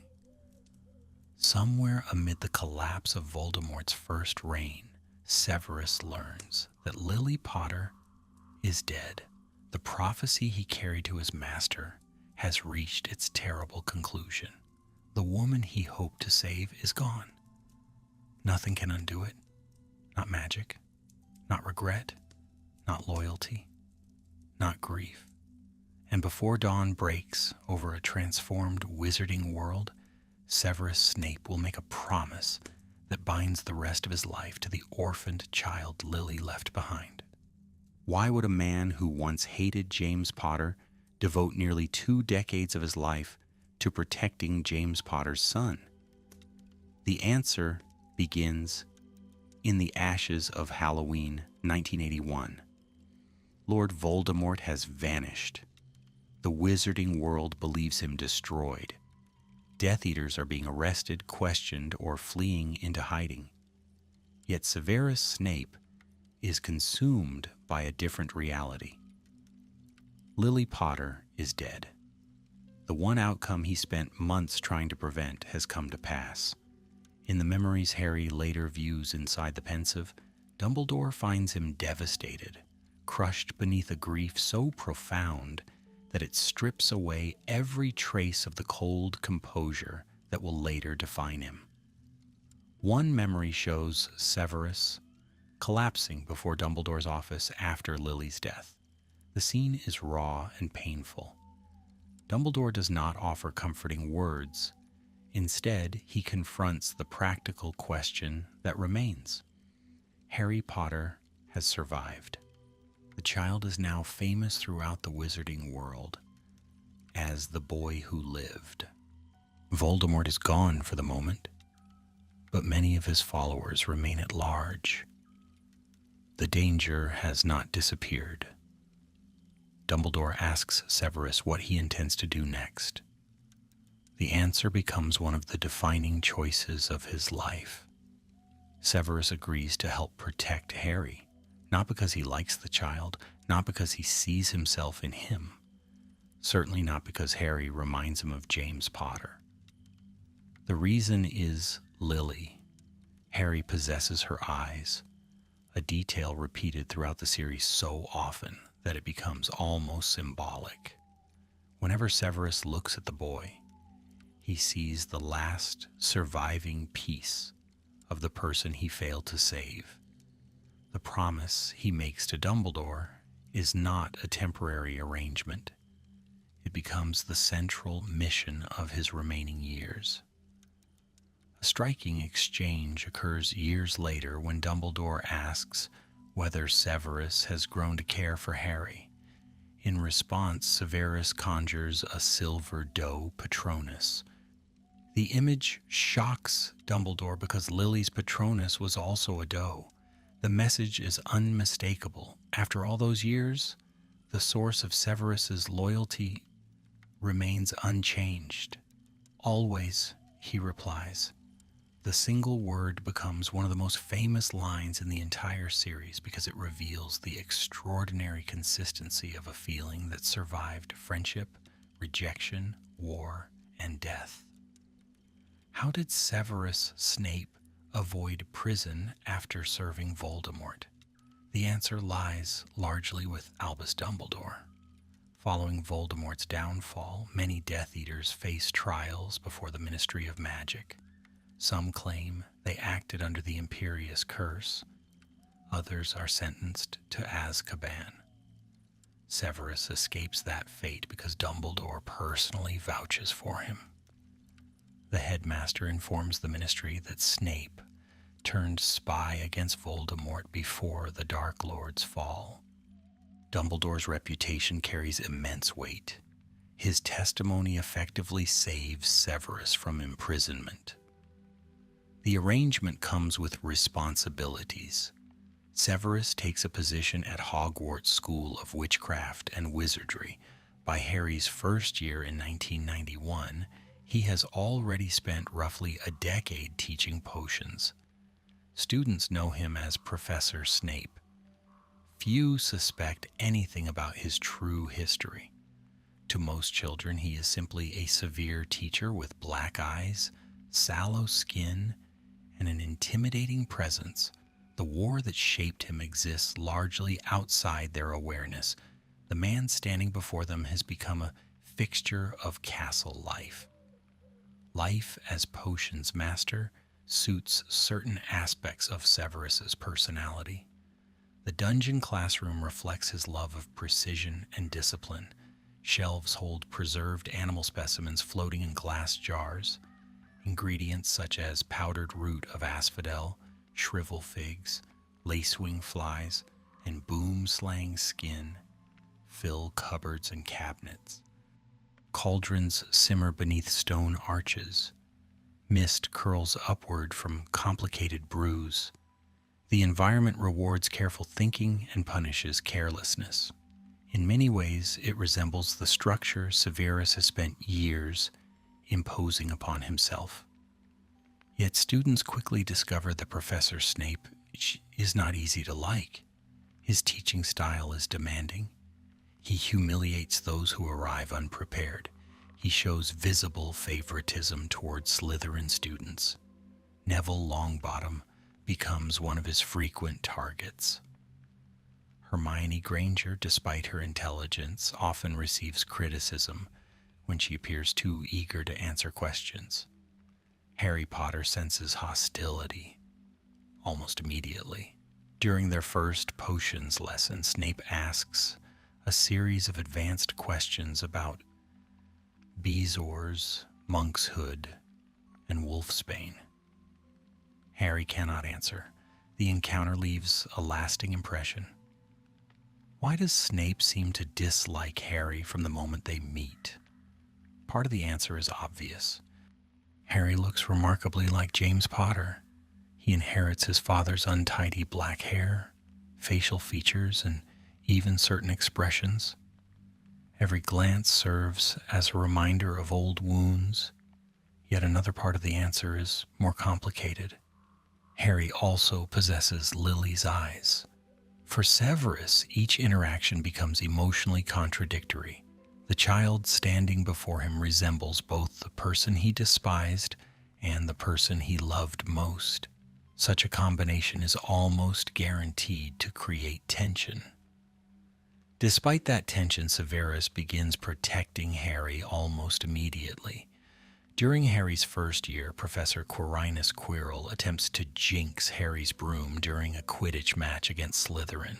Somewhere amid the collapse of Voldemort's first reign, Severus learns that Lily Potter is dead. The prophecy he carried to his master has reached its terrible conclusion. The woman he hoped to save is gone. Nothing can undo it. Not magic, not regret, not loyalty, not grief. And before dawn breaks over a transformed wizarding world, Severus Snape will make a promise that binds the rest of his life to the orphaned child Lily left behind. Why would a man who once hated James Potter devote nearly 2 decades of his life to protecting James Potter's son? The answer begins in the ashes of Halloween 1981. Lord Voldemort has vanished. The wizarding world believes him destroyed. Death Eaters are being arrested, questioned, or fleeing into hiding. Yet Severus Snape is consumed by a different reality. Lily Potter is dead. The one outcome he spent months trying to prevent has come to pass. In the memories Harry later views inside the pensive, Dumbledore finds him devastated, crushed beneath a grief so profound that it strips away every trace of the cold composure that will later define him. One memory shows Severus collapsing before Dumbledore's office after Lily's death. The scene is raw and painful. Dumbledore does not offer comforting words. Instead, he confronts the practical question that remains. Harry Potter has survived. The child is now famous throughout the wizarding world as the boy who lived. Voldemort is gone for the moment, but many of his followers remain at large. The danger has not disappeared. Dumbledore asks Severus what he intends to do next. The answer becomes one of the defining choices of his life. Severus agrees to help protect Harry, not because he likes the child, not because he sees himself in him, certainly not because Harry reminds him of James Potter. The reason is Lily. Harry possesses her eyes, a detail repeated throughout the series so often that it becomes almost symbolic. Whenever Severus looks at the boy, he sees the last surviving piece of the person he failed to save. The promise he makes to Dumbledore is not a temporary arrangement. It becomes the central mission of his remaining years. A striking exchange occurs years later when Dumbledore asks whether Severus has grown to care for Harry. In response, Severus conjures a silver doe Patronus. The image shocks Dumbledore because Lily's Patronus was also a doe. The message is unmistakable. After all those years, the source of Severus's loyalty remains unchanged. Always, he replies. The single word becomes one of the most famous lines in the entire series because it reveals the extraordinary consistency of a feeling that survived friendship, rejection, war, and death. How did Severus Snape avoid prison after serving Voldemort? The answer lies largely with Albus Dumbledore. Following Voldemort's downfall, many Death Eaters face trials before the Ministry of Magic. Some claim they acted under the Imperious Curse. Others are sentenced to Azkaban. Severus escapes that fate because Dumbledore personally vouches for him. The headmaster informs the Ministry that Snape turned spy against Voldemort before the Dark Lord's fall. Dumbledore's reputation carries immense weight. His testimony effectively saves Severus from imprisonment. The arrangement comes with responsibilities. Severus takes a position at Hogwarts School of Witchcraft and Wizardry. By Harry's first year in 1991, he has already spent roughly a decade teaching potions. Students know him as Professor Snape. Few suspect anything about his true history. To most children, he is simply a severe teacher with black eyes, sallow skin, and an intimidating presence. The war that shaped him exists largely outside their awareness. The man standing before them has become a fixture of castle life. Life as potions master suits certain aspects of Severus's personality. The dungeon classroom reflects his love of precision and discipline. Shelves hold preserved animal specimens floating in glass jars. Ingredients such as powdered root of asphodel, shrivel figs, lacewing flies, and boom-slang skin fill cupboards and cabinets. Cauldrons simmer beneath stone arches. Mist curls upward from complicated brews. The environment rewards careful thinking and punishes carelessness. In many ways, it resembles the structure Severus has spent years imposing upon himself. Yet students quickly discover that Professor Snape is not easy to like. His teaching style is demanding. He humiliates those who arrive unprepared. He shows visible favoritism towards Slytherin students. Neville Longbottom becomes one of his frequent targets. Hermione Granger, despite her intelligence, often receives criticism when she appears too eager to answer questions. Harry Potter senses hostility almost immediately. During their first potions lesson, Snape asks a series of advanced questions about Bezoars, Monkshood, and Wolfsbane. Harry cannot answer. The encounter leaves a lasting impression. Why does Snape seem to dislike Harry from the moment they meet? Part of the answer is obvious. Harry looks remarkably like James Potter. He inherits his father's untidy black hair, facial features, and even certain expressions. Every glance serves as a reminder of old wounds. Yet another part of the answer is more complicated. Harry also possesses Lily's eyes. For Severus, each interaction becomes emotionally contradictory. The child standing before him resembles both the person he despised and the person he loved most. Such a combination is almost guaranteed to create tension. Despite that tension, Severus begins protecting Harry almost immediately. During Harry's first year, Professor Quirinus Quirrell attempts to jinx Harry's broom during a Quidditch match against Slytherin.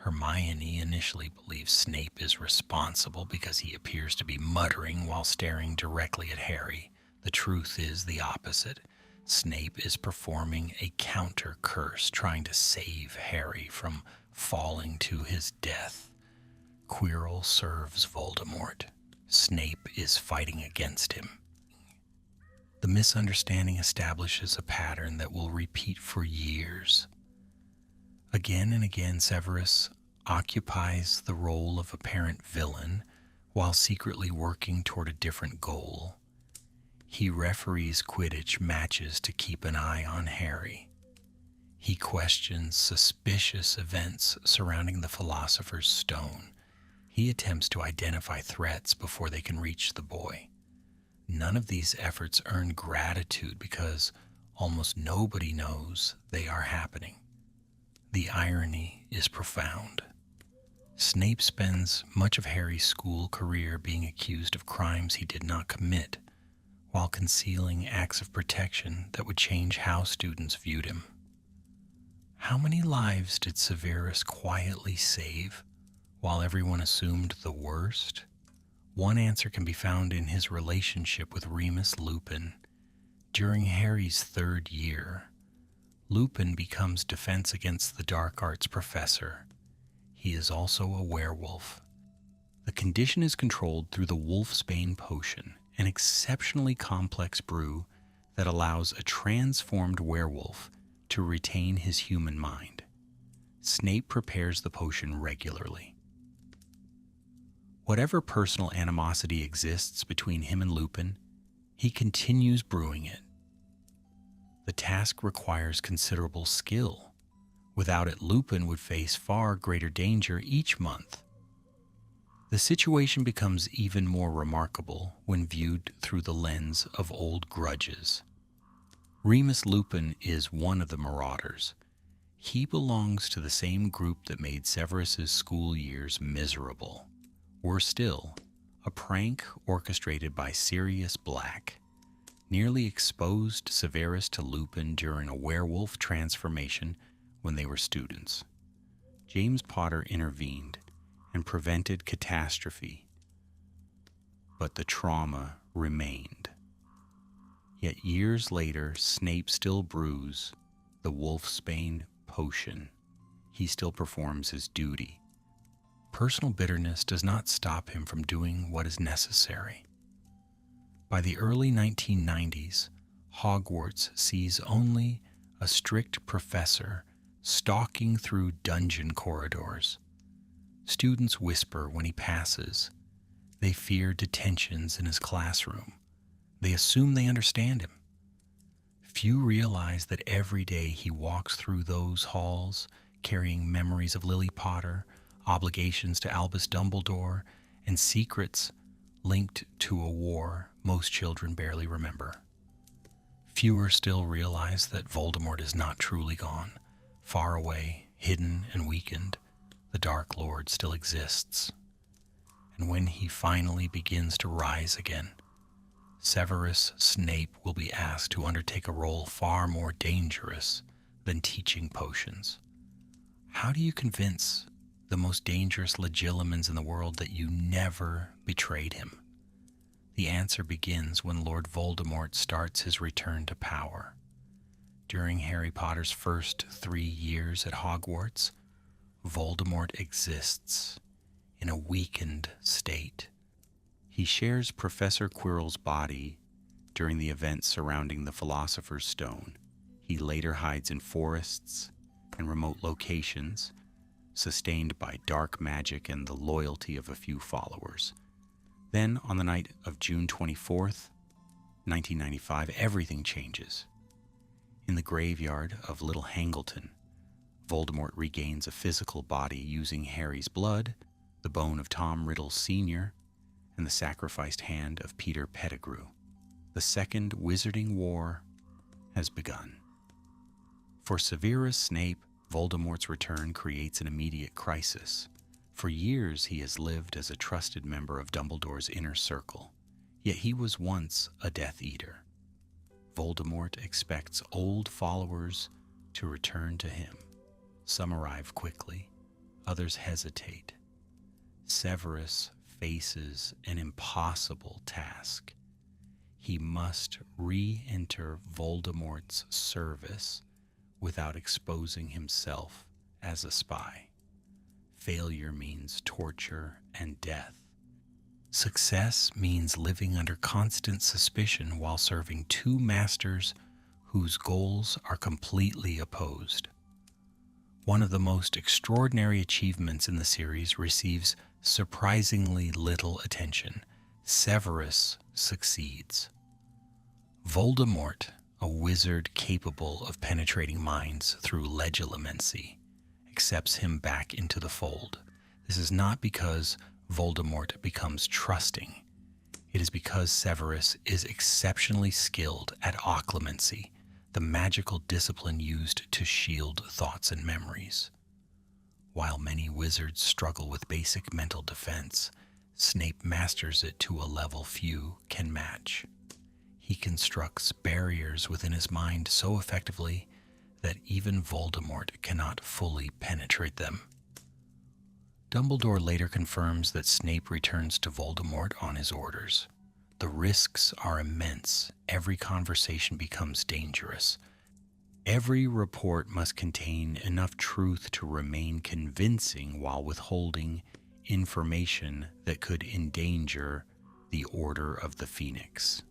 Hermione initially believes Snape is responsible because he appears to be muttering while staring directly at Harry. The truth is the opposite. Snape is performing a counter curse, trying to save Harry from falling to his death. Quirrell serves Voldemort. Snape is fighting against him. The misunderstanding establishes a pattern that will repeat for years. Again and again, Severus occupies the role of apparent villain while secretly working toward a different goal. He referees Quidditch matches to keep an eye on Harry. He questions suspicious events surrounding the Philosopher's Stone. He attempts to identify threats before they can reach the boy. None of these efforts earn gratitude because almost nobody knows they are happening. The irony is profound. Snape spends much of Harry's school career being accused of crimes he did not commit, while concealing acts of protection that would change how students viewed him. How many lives did Severus quietly save while everyone assumed the worst? One answer can be found in his relationship with Remus Lupin. During Harry's third year, Lupin becomes Defense Against the Dark Arts professor. He is also a werewolf. The condition is controlled through the Wolfsbane potion, an exceptionally complex brew that allows a transformed werewolf to retain his human mind. Snape prepares the potion regularly. Whatever personal animosity exists between him and Lupin, he continues brewing it. The task requires considerable skill. Without it, Lupin would face far greater danger each month. The situation becomes even more remarkable when viewed through the lens of old grudges. Remus Lupin is one of the Marauders. He belongs to the same group that made Severus's school years miserable. Worse still, a prank orchestrated by Sirius Black nearly exposed Severus to Lupin during a werewolf transformation when they were students. James Potter intervened and prevented catastrophe, but the trauma remained. Yet years later, Snape still brews the Wolfsbane potion. He still performs his duty. Personal bitterness does not stop him from doing what is necessary. By the early 1990s, Hogwarts sees only a strict professor stalking through dungeon corridors. Students whisper when he passes. They fear detentions in his classroom. They assume they understand him. Few realize that every day he walks through those halls, carrying memories of Lily Potter, obligations to Albus Dumbledore, and secrets linked to a war most children barely remember. Fewer still realize that Voldemort is not truly gone. Far away, hidden and weakened, the Dark Lord still exists. And when he finally begins to rise again, Severus Snape will be asked to undertake a role far more dangerous than teaching potions. How do you convince the most dangerous legilimens in the world that you never betrayed him? The answer begins when Lord Voldemort starts his return to power. During Harry Potter's first 3 years at Hogwarts, Voldemort exists in a weakened state. He shares Professor Quirrell's body during the events surrounding the Philosopher's Stone. He later hides in forests and remote locations, sustained by dark magic and the loyalty of a few followers. Then, on the night of June 24th, 1995, everything changes. In the graveyard of Little Hangleton, Voldemort regains a physical body using Harry's blood, the bone of Tom Riddle Sr., and the sacrificed hand of Peter Pettigrew. The Second Wizarding War has begun. For Severus Snape, Voldemort's return creates an immediate crisis. For years he has lived as a trusted member of Dumbledore's inner circle, yet he was once a Death Eater. Voldemort expects old followers to return to him. Some arrive quickly, others hesitate. Severus faces an impossible task. He must re-enter Voldemort's service without exposing himself as a spy. Failure means torture and death. Success means living under constant suspicion while serving two masters whose goals are completely opposed. One of the most extraordinary achievements in the series receives surprisingly little attention. Severus succeeds. Voldemort, a wizard capable of penetrating minds through legilimency, accepts him back into the fold. This is not because Voldemort becomes trusting. It is because Severus is exceptionally skilled at occlumency, the magical discipline used to shield thoughts and memories. While many wizards struggle with basic mental defense, Snape masters it to a level few can match. He constructs barriers within his mind so effectively that even Voldemort cannot fully penetrate them. Dumbledore later confirms that Snape returns to Voldemort on his orders. The risks are immense. Every conversation becomes dangerous. Every report must contain enough truth to remain convincing while withholding information that could endanger the Order of the Phoenix.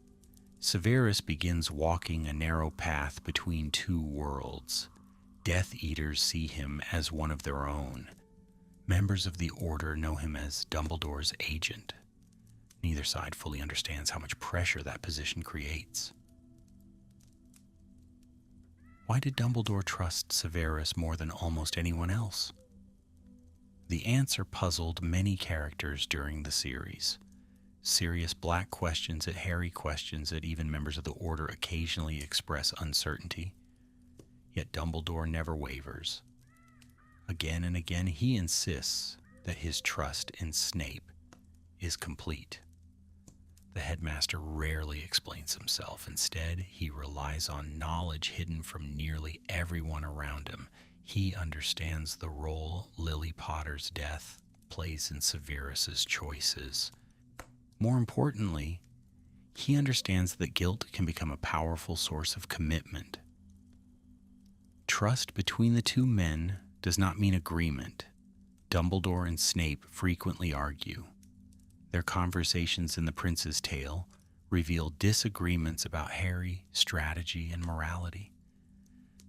Severus begins walking a narrow path between two worlds. Death Eaters see him as one of their own. Members of the Order know him as Dumbledore's agent. Neither side fully understands how much pressure that position creates. Why did Dumbledore trust Severus more than almost anyone else? The answer puzzled many characters during the series. Serious Black questions that Harry questions that even members of the Order occasionally express uncertainty. Yet Dumbledore never wavers. Again and again he insists that his trust in Snape is complete. The headmaster rarely explains himself. Instead, he relies on knowledge hidden from nearly everyone around him. He understands the role Lily Potter's death plays in Severus's choices. More importantly, he understands that guilt can become a powerful source of commitment. Trust between the two men does not mean agreement. Dumbledore and Snape frequently argue. Their conversations in The Prince's Tale reveal disagreements about Harry, strategy, and morality.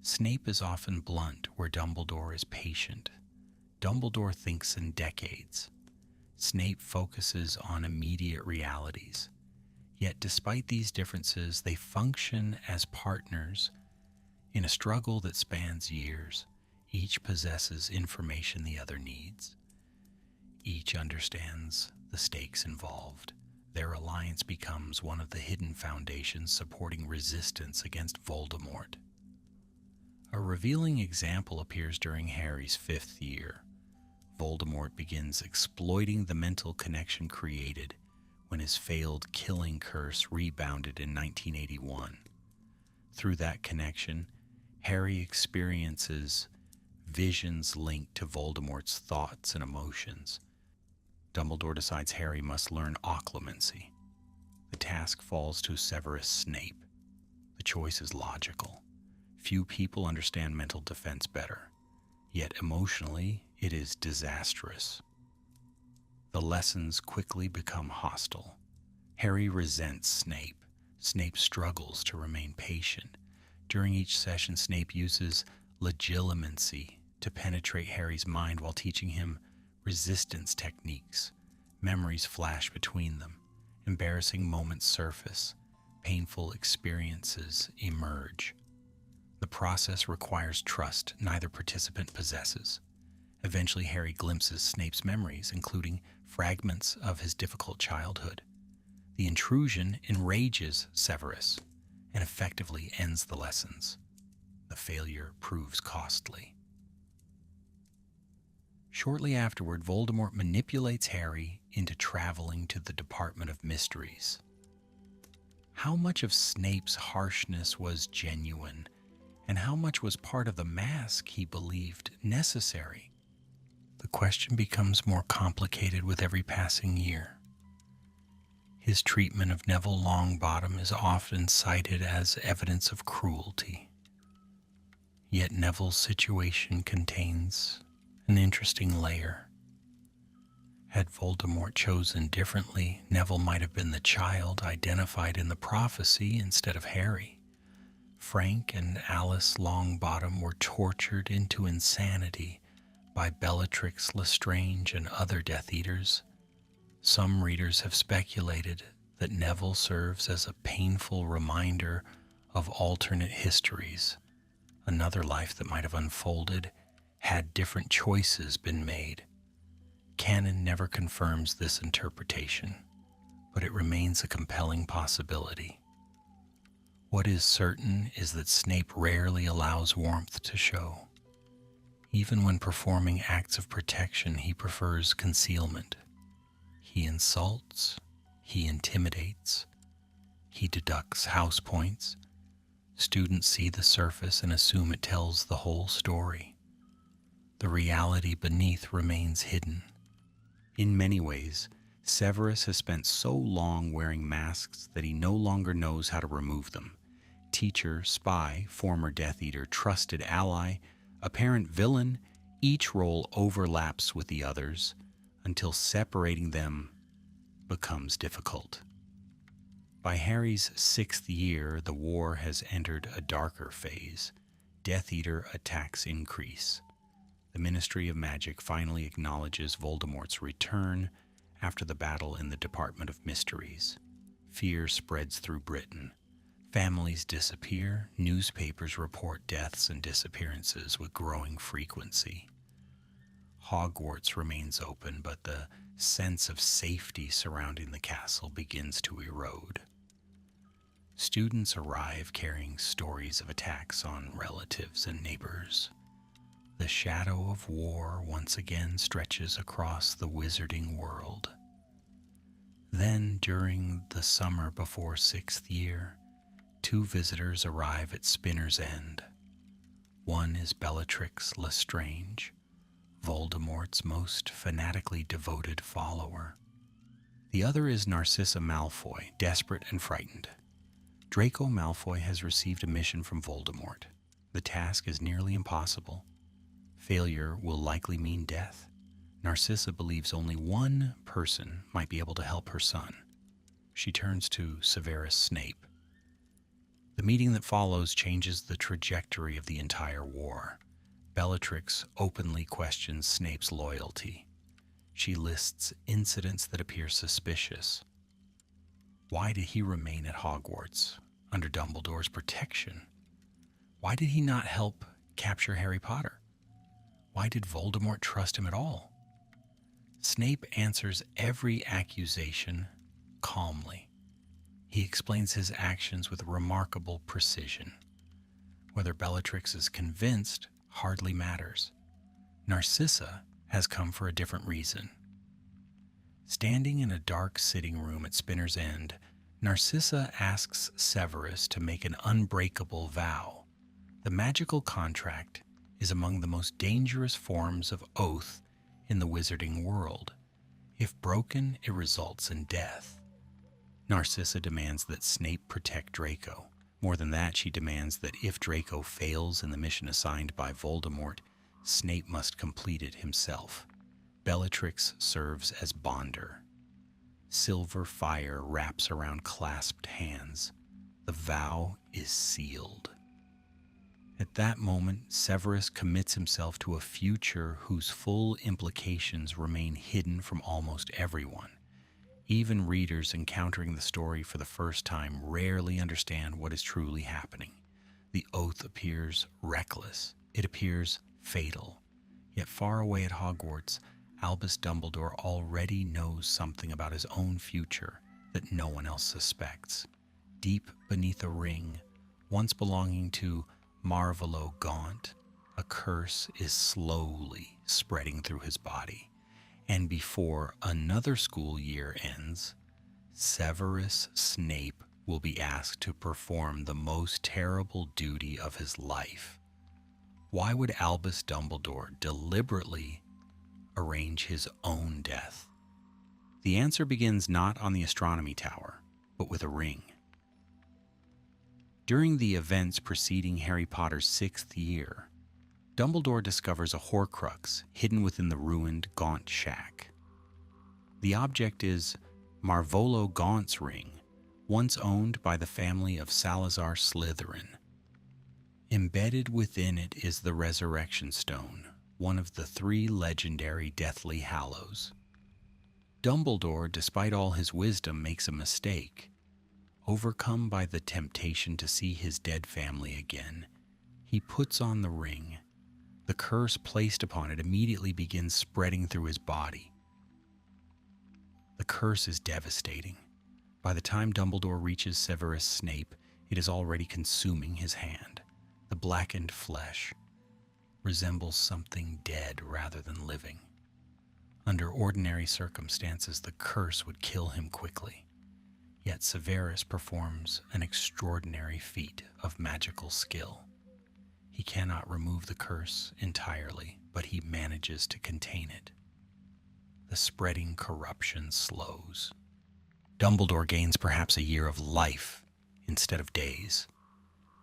Snape is often blunt, where Dumbledore is patient. Dumbledore thinks in decades. Snape focuses on immediate realities. Yet despite these differences, they function as partners in a struggle that spans years. Each possesses information the other needs. Each understands the stakes involved. Their alliance becomes one of the hidden foundations supporting resistance against Voldemort. A revealing example appears during Harry's 5th year. Voldemort begins exploiting the mental connection created when his failed killing curse rebounded in 1981. Through that connection, Harry experiences visions linked to Voldemort's thoughts and emotions. Dumbledore decides Harry must learn occlumency. The task falls to Severus Snape. The choice is logical. Few people understand mental defense better, yet emotionally it is disastrous. The lessons quickly become hostile. Harry resents Snape. Snape struggles to remain patient. During each session, Snape uses legilimency to penetrate Harry's mind while teaching him resistance techniques. Memories flash between them. Embarrassing moments surface. Painful experiences emerge. The process requires trust neither participant possesses. Eventually, Harry glimpses Snape's memories, including fragments of his difficult childhood. The intrusion enrages Severus and effectively ends the lessons. The failure proves costly. Shortly afterward, Voldemort manipulates Harry into traveling to the Department of Mysteries. How much of Snape's harshness was genuine, and how much was part of the mask he believed necessary? The question becomes more complicated with every passing year. His treatment of Neville Longbottom is often cited as evidence of cruelty. Yet Neville's situation contains an interesting layer. Had Voldemort chosen differently, Neville might have been the child identified in the prophecy instead of Harry. Frank and Alice Longbottom were tortured into insanity by Bellatrix Lestrange and other Death Eaters. Some readers have speculated that Neville serves as a painful reminder of alternate histories, another life that might have unfolded had different choices been made. Canon never confirms this interpretation, but it remains a compelling possibility. What is certain is that Snape rarely allows warmth to show. Even when performing acts of protection, he prefers concealment. He insults, he intimidates, he deducts house points. Students see the surface and assume it tells the whole story. The reality beneath remains hidden. In many ways, Severus has spent so long wearing masks that he no longer knows how to remove them. Teacher, spy, former Death Eater, trusted ally, apparent villain, each role overlaps with the others until separating them becomes difficult. By Harry's 6th year, the war has entered a darker phase. Death Eater attacks increase. The Ministry of Magic finally acknowledges Voldemort's return after the battle in the Department of Mysteries. Fear spreads through Britain. Families disappear, newspapers report deaths and disappearances with growing frequency. Hogwarts remains open, but the sense of safety surrounding the castle begins to erode. Students arrive carrying stories of attacks on relatives and neighbors. The shadow of war once again stretches across the wizarding world. Then, during the summer before 6th year, 2 visitors arrive at Spinner's End. One is Bellatrix Lestrange, Voldemort's most fanatically devoted follower. The other is Narcissa Malfoy, desperate and frightened. Draco Malfoy has received a mission from Voldemort. The task is nearly impossible. Failure will likely mean death. Narcissa believes only one person might be able to help her son. She turns to Severus Snape. The meeting that follows changes the trajectory of the entire war. Bellatrix openly questions Snape's loyalty. She lists incidents that appear suspicious. Why did he remain at Hogwarts under Dumbledore's protection? Why did he not help capture Harry Potter? Why did Voldemort trust him at all? Snape answers every accusation calmly. He explains his actions with remarkable precision. Whether Bellatrix is convinced hardly matters. Narcissa has come for a different reason. Standing in a dark sitting room at Spinner's End, Narcissa asks Severus to make an unbreakable vow. The magical contract is among the most dangerous forms of oath in the wizarding world. If broken, it results in death. Narcissa demands that Snape protect Draco. More than that, she demands that if Draco fails in the mission assigned by Voldemort, Snape must complete it himself. Bellatrix serves as bonder. Silver fire wraps around clasped hands. The vow is sealed. At that moment, Severus commits himself to a future whose full implications remain hidden from almost everyone. Even readers encountering the story for the first time rarely understand what is truly happening. The oath appears reckless. It appears fatal. Yet far away at Hogwarts, Albus Dumbledore already knows something about his own future that no one else suspects. Deep beneath a ring, once belonging to Marvolo Gaunt, a curse is slowly spreading through his body. And before another school year ends, Severus Snape will be asked to perform the most terrible duty of his life. Why would Albus Dumbledore deliberately arrange his own death? The answer begins not on the astronomy tower, but with a ring. During the events preceding Harry Potter's 6th year, Dumbledore discovers a Horcrux hidden within the ruined Gaunt shack. The object is Marvolo Gaunt's ring, once owned by the family of Salazar Slytherin. Embedded within it is the Resurrection Stone, one of the 3 legendary Deathly Hallows. Dumbledore, despite all his wisdom, makes a mistake. Overcome by the temptation to see his dead family again, he puts on the ring. The curse placed upon it immediately begins spreading through his body. The curse is devastating. By the time Dumbledore reaches Severus Snape, it is already consuming his hand. The blackened flesh resembles something dead rather than living. Under ordinary circumstances, the curse would kill him quickly. Yet Severus performs an extraordinary feat of magical skill. He cannot remove the curse entirely, but he manages to contain it. The spreading corruption slows. Dumbledore gains perhaps a year of life instead of days.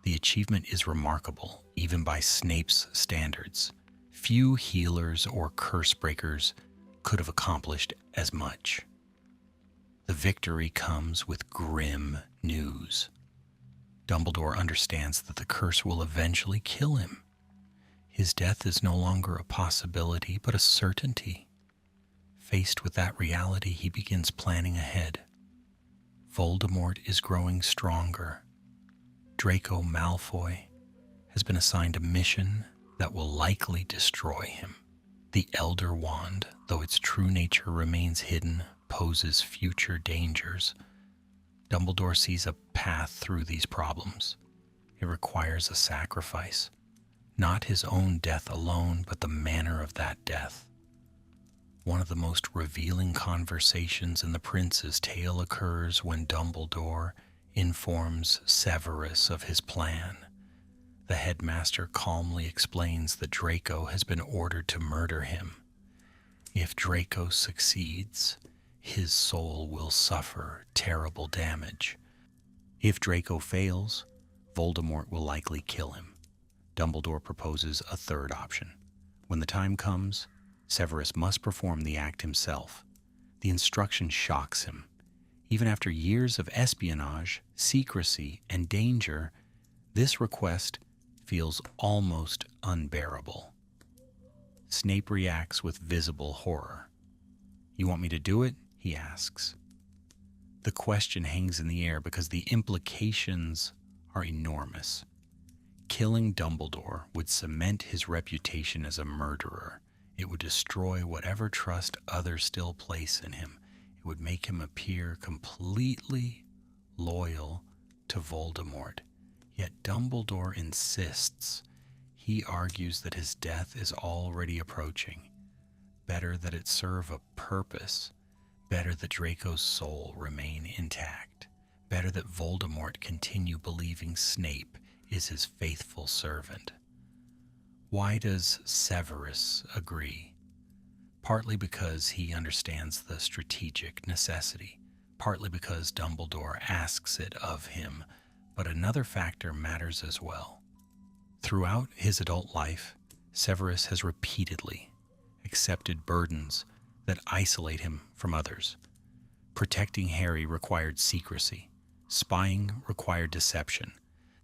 The achievement is remarkable, even by Snape's standards. Few healers or curse breakers could have accomplished as much. The victory comes with grim news. Dumbledore understands that the curse will eventually kill him. His death is no longer a possibility, but a certainty. Faced with that reality, he begins planning ahead. Voldemort is growing stronger. Draco Malfoy has been assigned a mission that will likely destroy him. The Elder Wand, though its true nature remains hidden, poses future dangers. Dumbledore sees a path through these problems. It requires a sacrifice, not his own death alone, but the manner of that death. One of the most revealing conversations in the Prince's Tale occurs when Dumbledore informs Severus of his plan. The headmaster calmly explains that Draco has been ordered to murder him. If Draco succeeds, his soul will suffer terrible damage. If Draco fails, Voldemort will likely kill him. Dumbledore proposes a third option. When the time comes, Severus must perform the act himself. The instruction shocks him. Even after years of espionage, secrecy, and danger, this request feels almost unbearable. Snape reacts with visible horror. "You want me to do it?" he asks. The question hangs in the air because the implications are enormous. Killing Dumbledore would cement his reputation as a murderer. It would destroy whatever trust others still place in him. It would make him appear completely loyal to Voldemort. Yet Dumbledore insists. He argues that his death is already approaching. Better that it serve a purpose. Better that Draco's soul remain intact. Better that Voldemort continue believing Snape is his faithful servant. Why does Severus agree? Partly because he understands the strategic necessity, partly because Dumbledore asks it of him, but another factor matters as well. Throughout his adult life, Severus has repeatedly accepted burdens that isolate him from others. Protecting Harry required secrecy. Spying required deception.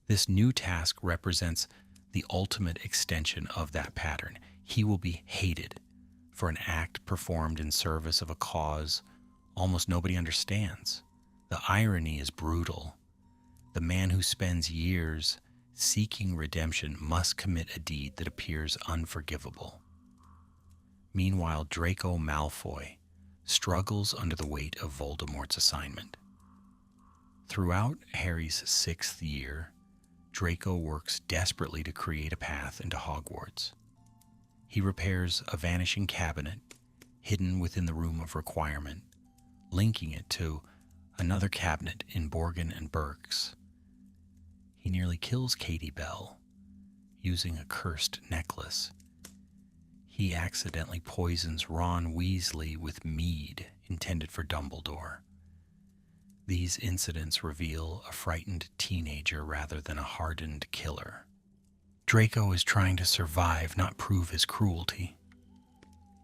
This new task represents the ultimate extension of that pattern. He will be hated for an act performed in service of a cause almost nobody understands. The irony is brutal. The man who spends years seeking redemption must commit a deed that appears unforgivable. Meanwhile, Draco Malfoy struggles under the weight of Voldemort's assignment. Throughout Harry's 6th year, Draco works desperately to create a path into Hogwarts. He repairs a vanishing cabinet hidden within the Room of Requirement, linking it to another cabinet in Borgin and Burke's. He nearly kills Katie Bell using a cursed necklace. He accidentally poisons Ron Weasley with mead intended for Dumbledore. These incidents reveal a frightened teenager rather than a hardened killer. Draco is trying to survive, not prove his cruelty.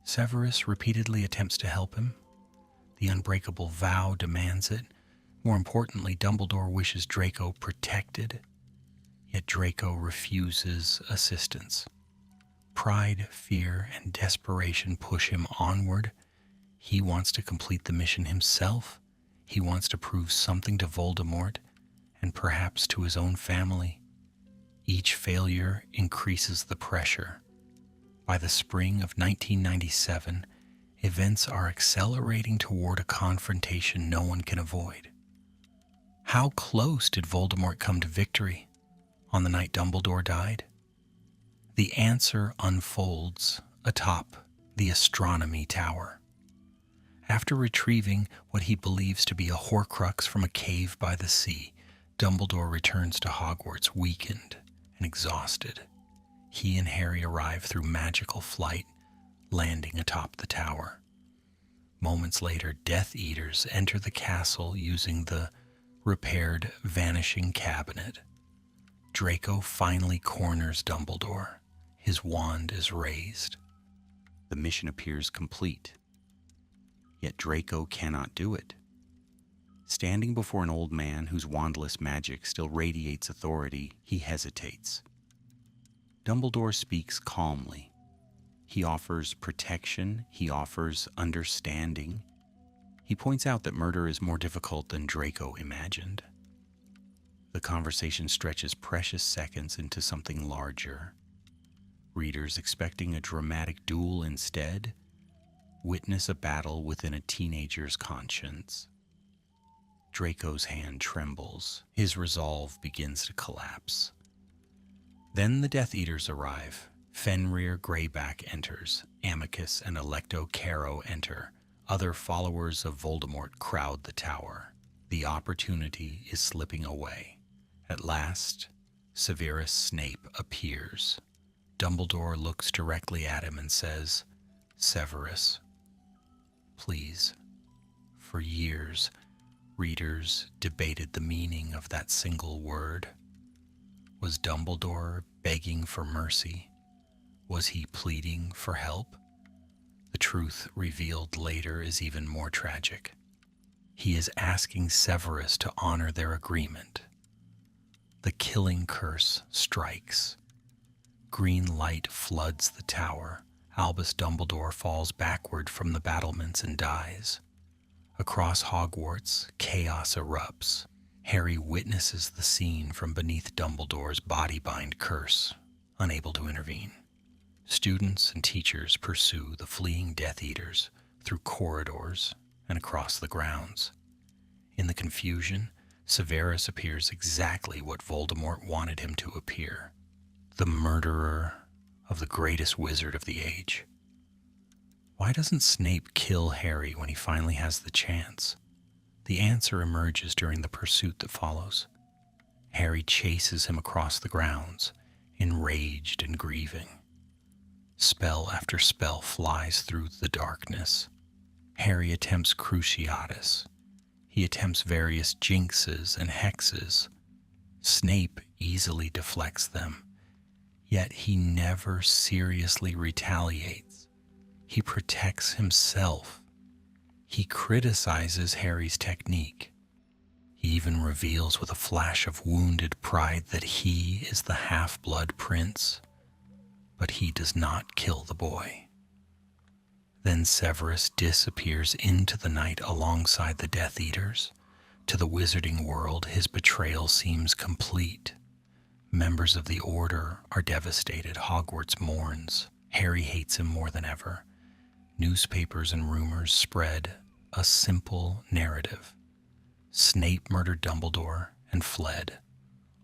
Severus repeatedly attempts to help him. The unbreakable vow demands it. More importantly, Dumbledore wishes Draco protected, yet Draco refuses assistance. Pride, fear, and desperation push him onward. He wants to complete the mission himself. He wants to prove something to Voldemort and perhaps to his own family. Each failure increases the pressure. By the spring of 1997, events are accelerating toward a confrontation no one can avoid. How close did Voldemort come to victory on the night Dumbledore died? The answer unfolds atop the Astronomy Tower. After retrieving what he believes to be a Horcrux from a cave by the sea, Dumbledore returns to Hogwarts weakened and exhausted. He and Harry arrive through magical flight, landing atop the tower. Moments later, Death Eaters enter the castle using the repaired vanishing cabinet. Draco finally corners Dumbledore. His wand is raised. The mission appears complete. Yet Draco cannot do it. Standing before an old man whose wandless magic still radiates authority, he hesitates. Dumbledore speaks calmly. He offers protection. He offers understanding. He points out that murder is more difficult than Draco imagined. The conversation stretches precious seconds into something larger. Readers expecting a dramatic duel instead witness a battle within a teenager's conscience. Draco's hand trembles. His resolve begins to collapse. Then the Death Eaters arrive. Fenrir Greyback enters. Amicus and Alecto Caro enter. Other followers of Voldemort crowd the tower. The opportunity is slipping away. At last, Severus Snape appears. Dumbledore looks directly at him and says, "Severus, please." For years, readers debated the meaning of that single word. Was Dumbledore begging for mercy? Was he pleading for help? The truth revealed later is even more tragic. He is asking Severus to honor their agreement. The killing curse strikes. Green light floods the tower. Albus Dumbledore falls backward from the battlements and dies. Across Hogwarts, chaos erupts. Harry witnesses the scene from beneath Dumbledore's body-bind curse, unable to intervene. Students and teachers pursue the fleeing Death Eaters through corridors and across the grounds. In the confusion, Severus appears exactly what Voldemort wanted him to appear, the murderer of the greatest wizard of the age. Why doesn't Snape kill Harry when he finally has the chance? The answer emerges during the pursuit that follows. Harry chases him across the grounds, enraged and grieving. Spell after spell flies through the darkness. Harry attempts Cruciatus. He attempts various jinxes and hexes. Snape easily deflects them, yet he never seriously retaliates. He protects himself. He criticizes Harry's technique. He even reveals with a flash of wounded pride that he is the half-blood prince, but he does not kill the boy. Then Severus disappears into the night alongside the Death Eaters. To the wizarding world, his betrayal seems complete. Members of the Order are devastated. Hogwarts mourns. Harry hates him more than ever. Newspapers and rumors spread a simple narrative. Snape murdered Dumbledore and fled.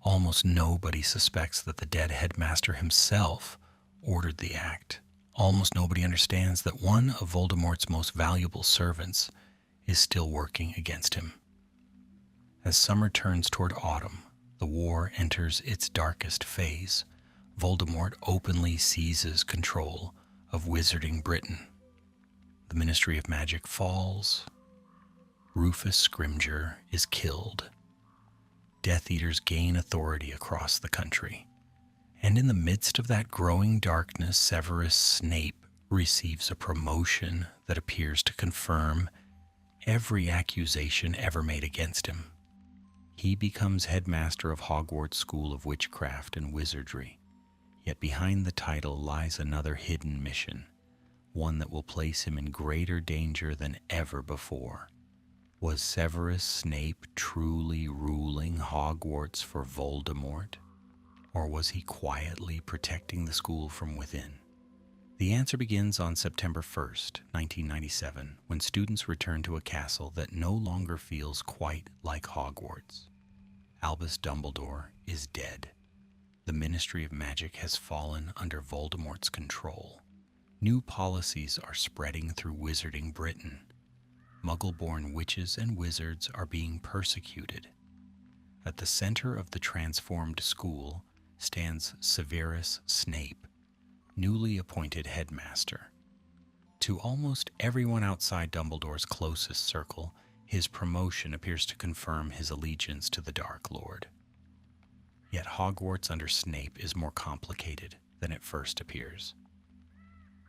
Almost nobody suspects that the dead headmaster himself ordered the act. Almost nobody understands that one of Voldemort's most valuable servants is still working against him. As summer turns toward autumn, the war enters its darkest phase. Voldemort openly seizes control of wizarding Britain. The Ministry of Magic falls. Rufus Scrimgeour is killed. Death Eaters gain authority across the country. And in the midst of that growing darkness, Severus Snape receives a promotion that appears to confirm every accusation ever made against him. He becomes headmaster of Hogwarts School of Witchcraft and Wizardry. Yet behind the title lies another hidden mission, one that will place him in greater danger than ever before. Was Severus Snape truly ruling Hogwarts for Voldemort? Or was he quietly protecting the school from within? The answer begins on September 1st, 1997, when students return to a castle that no longer feels quite like Hogwarts. Albus Dumbledore is dead. The Ministry of Magic has fallen under Voldemort's control. New policies are spreading through wizarding Britain. Muggle-born witches and wizards are being persecuted. At the center of the transformed school stands Severus Snape, newly appointed headmaster. To almost everyone outside Dumbledore's closest circle, his promotion appears to confirm his allegiance to the Dark Lord. Yet Hogwarts under Snape is more complicated than it first appears.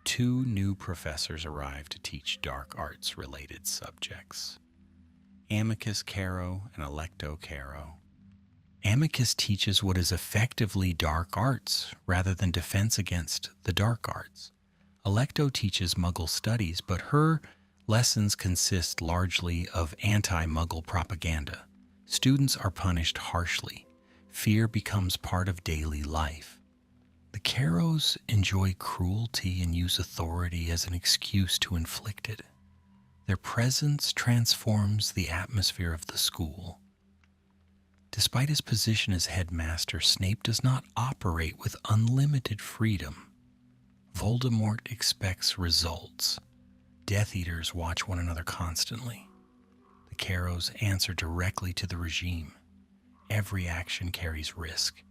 Two new professors arrive to teach dark arts-related subjects: Amicus Caro and Alecto Caro. Amicus teaches what is effectively dark arts rather than defense against the dark arts. Alecto teaches Muggle studies, but her lessons consist largely of anti-Muggle propaganda. Students are punished harshly. Fear becomes part of daily life. The Caros enjoy cruelty and use authority as an excuse to inflict it. Their presence transforms the atmosphere of the school. Despite his position as headmaster, Snape does not operate with unlimited freedom. Voldemort expects results. Death Eaters watch one another constantly. The Caros answer directly to the regime. Every action carries risk.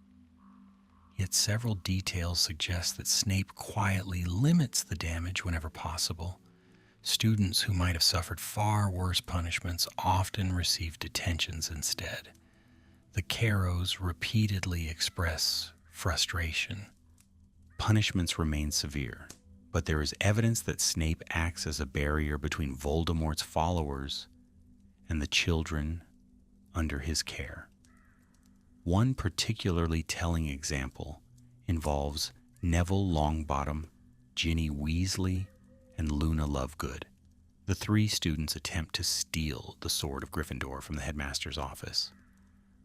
Yet several details suggest that Snape quietly limits the damage whenever possible. Students who might have suffered far worse punishments often receive detentions instead. The Caros repeatedly express frustration. Punishments remain severe, but there is evidence that Snape acts as a barrier between Voldemort's followers and the children under his care. One particularly telling example involves Neville Longbottom, Ginny Weasley, and Luna Lovegood, The three students attempt to steal the sword of Gryffindor from the headmaster's office.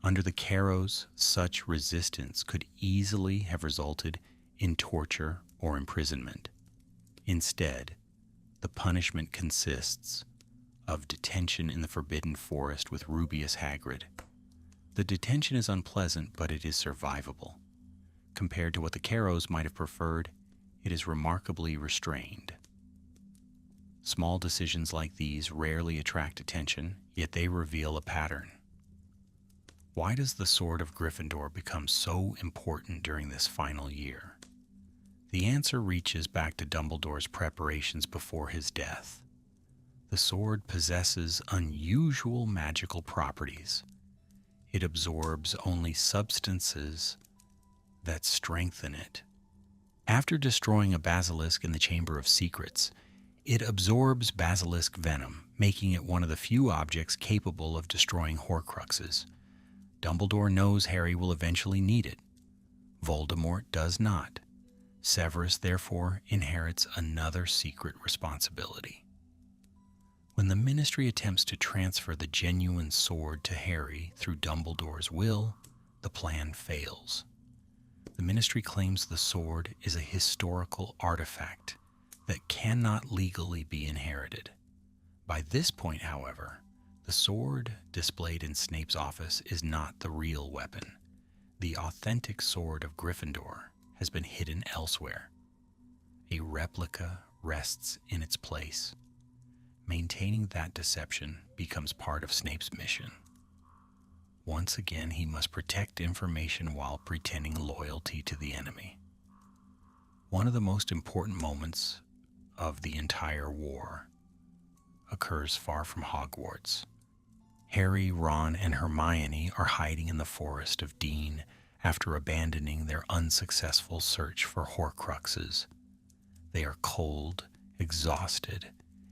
Under the Carrows, such resistance could easily have resulted in torture or imprisonment. Instead, the punishment consists of detention in the Forbidden Forest with Rubeus Hagrid. The detention is unpleasant, but it is survivable. Compared to what the Carrows might have preferred, it is remarkably restrained. Small decisions like these rarely attract attention, yet they reveal a pattern. Why does the Sword of Gryffindor become so important during this final year? The answer reaches back to Dumbledore's preparations before his death. The sword possesses unusual magical properties. It absorbs only substances that strengthen it. After destroying a basilisk in the Chamber of Secrets, it absorbs basilisk venom, making it one of the few objects capable of destroying Horcruxes. Dumbledore knows Harry will eventually need it. Voldemort does not. Severus, therefore, inherits another secret responsibility. When the Ministry attempts to transfer the genuine sword to Harry through Dumbledore's will, the plan fails. The Ministry claims the sword is a historical artifact that cannot legally be inherited. By this point, however, the sword displayed in Snape's office is not the real weapon. The authentic sword of Gryffindor has been hidden elsewhere. A replica rests in its place. Maintaining that deception becomes part of Snape's mission. Once again, he must protect information while pretending loyalty to the enemy. One of the most important moments of the entire war occurs far from Hogwarts. Harry, Ron, and Hermione are hiding in the Forest of Dean after abandoning their unsuccessful search for Horcruxes. They are cold, exhausted,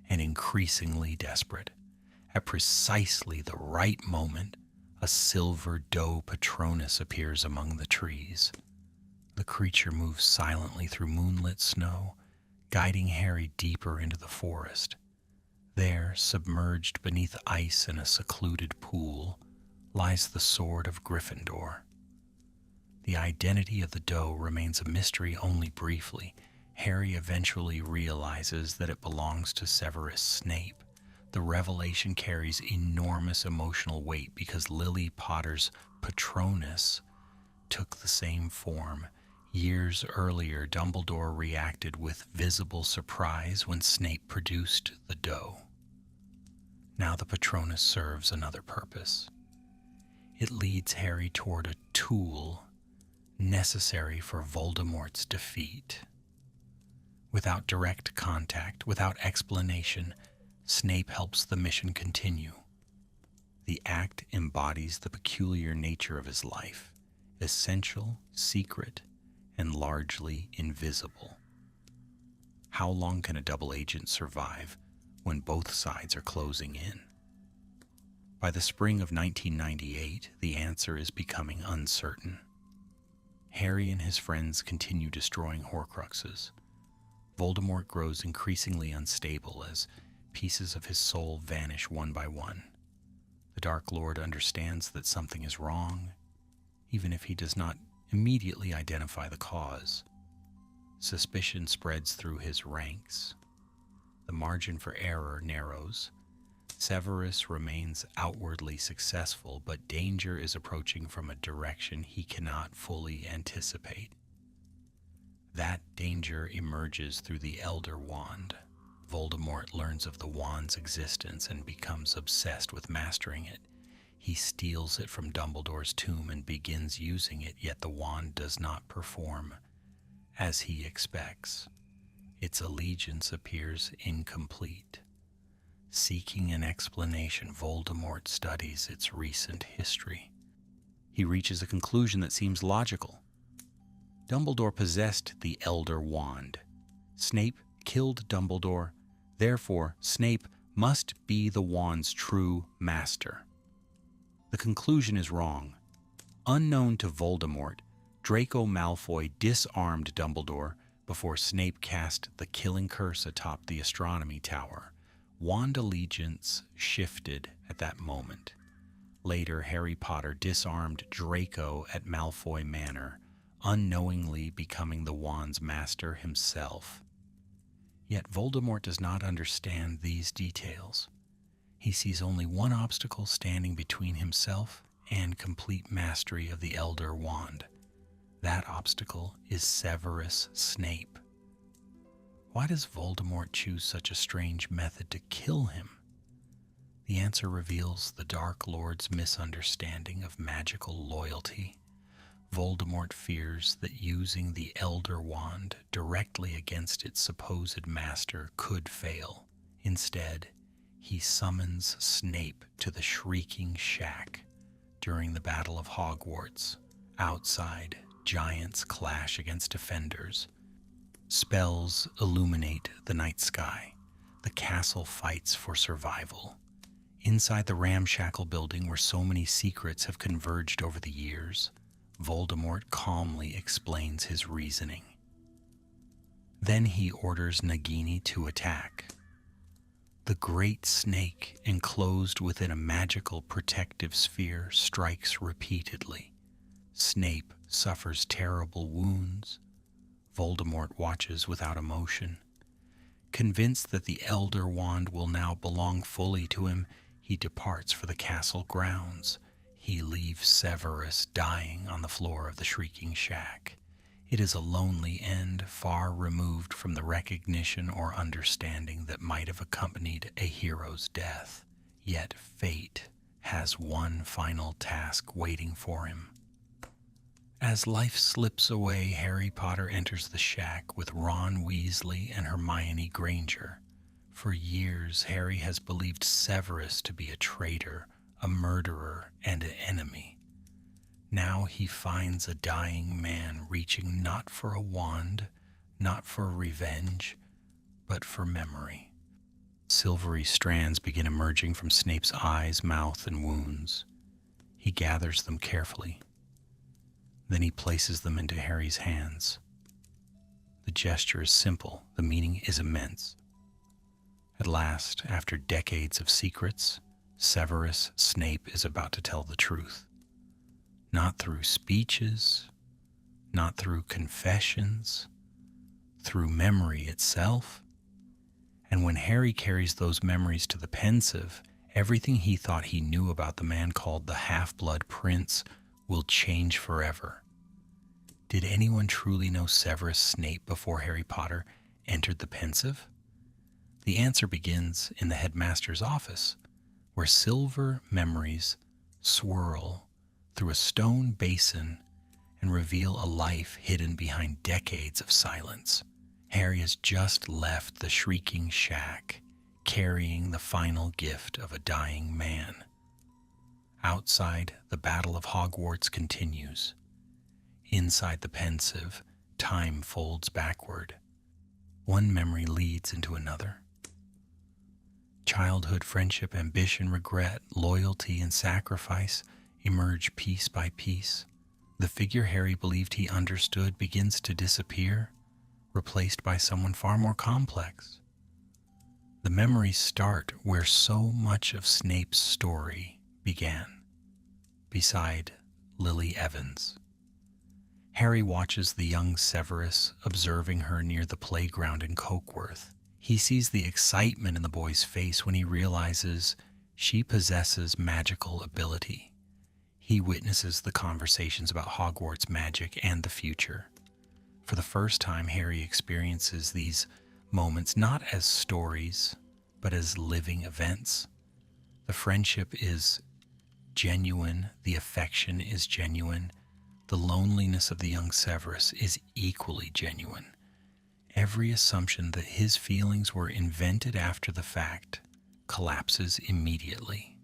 and increasingly desperate. At precisely the right moment, a silver doe Patronus appears among the trees. The creature moves silently through moonlit snow, guiding Harry deeper into the forest. There, submerged beneath ice in a secluded pool, lies the sword of Gryffindor. The identity of the doe remains a mystery only briefly. Harry eventually realizes that it belongs to Severus Snape. The revelation carries enormous emotional weight because Lily Potter's Patronus took the same form. Years earlier, Dumbledore reacted with visible surprise when Snape produced the doe. Now the Patronus serves another purpose. It leads Harry toward a tool necessary for Voldemort's defeat. Without direct contact, without explanation, Snape helps the mission continue. The act embodies the peculiar nature of his life, essential, secret, and largely invisible. How long can a double agent survive when both sides are closing in? By the spring of 1998, the answer is becoming uncertain. Harry and his friends continue destroying Horcruxes. Voldemort grows increasingly unstable as pieces of his soul vanish one by one. The Dark Lord understands that something is wrong, even if he does not immediately identify the cause. Suspicion spreads through his ranks. The margin for error narrows. Severus remains outwardly successful, but danger is approaching from a direction he cannot fully anticipate. That danger emerges through the Elder Wand. Voldemort learns of the wand's existence and becomes obsessed with mastering it. He steals it from Dumbledore's tomb and begins using it, yet the wand does not perform as he expects. Its allegiance appears incomplete. Seeking an explanation, Voldemort studies its recent history. He reaches a conclusion that seems logical. Dumbledore possessed the Elder Wand. Snape killed Dumbledore. Therefore, Snape must be the wand's true master. The conclusion is wrong. Unknown to Voldemort, Draco Malfoy disarmed Dumbledore before Snape cast the killing curse atop the astronomy tower. Wand allegiance shifted at that moment. Later, Harry Potter disarmed Draco at Malfoy Manor, unknowingly becoming the wand's master himself. Yet Voldemort does not understand these details. He sees only one obstacle standing between himself and complete mastery of the Elder Wand. That obstacle is Severus Snape. Why does Voldemort choose such a strange method to kill him? The answer reveals the Dark Lord's misunderstanding of magical loyalty. Voldemort fears that using the Elder Wand directly against its supposed master could fail. Instead, he summons Snape to the Shrieking Shack. During the Battle of Hogwarts, outside, giants clash against defenders. Spells illuminate the night sky. The castle fights for survival. Inside the ramshackle building where so many secrets have converged over the years, Voldemort calmly explains his reasoning. Then he orders Nagini to attack. The great snake, enclosed within a magical protective sphere, strikes repeatedly. Snape suffers terrible wounds. Voldemort watches without emotion. Convinced that the Elder Wand will now belong fully to him, he departs for the castle grounds. He leaves Severus dying on the floor of the Shrieking Shack. It is a lonely end, far removed from the recognition or understanding that might have accompanied a hero's death. Yet fate has one final task waiting for him. As life slips away, Harry Potter enters the shack with Ron Weasley and Hermione Granger. For years, Harry has believed Severus to be a traitor, a murderer, and an enemy. Now he finds a dying man reaching not for a wand, not for revenge, but for memory. Silvery strands begin emerging from Snape's eyes, mouth, and wounds. He gathers them carefully. Then he places them into Harry's hands. The gesture is simple, the meaning is immense. At last, after decades of secrets, Severus Snape is about to tell the truth. Not through speeches, not through confessions, through memory itself. And when Harry carries those memories to the pensive, everything he thought he knew about the man called the Half-Blood Prince will change forever. Did anyone truly know Severus Snape before Harry Potter entered the pensive? The answer begins in the headmaster's office, where silver memories swirl through a stone basin and reveal a life hidden behind decades of silence. Harry has just left the Shrieking Shack, carrying the final gift of a dying man. Outside, the Battle of Hogwarts continues. Inside the pensive, time folds backward. One memory leads into another. Childhood, friendship, ambition, regret, loyalty, and sacrifice emerge piece by piece. The figure Harry believed he understood begins to disappear, replaced by someone far more complex. The memories start where so much of Snape's story began, beside Lily Evans. Harry watches the young Severus, observing her near the playground in Cokeworth. He sees the excitement in the boy's face when he realizes she possesses magical ability. He witnesses the conversations about Hogwarts magic and the future. For the first time, Harry experiences these moments not as stories, but as living events. The friendship is genuine, the affection is genuine, the loneliness of the young Severus is equally genuine. Every assumption that his feelings were invented after the fact collapses immediately.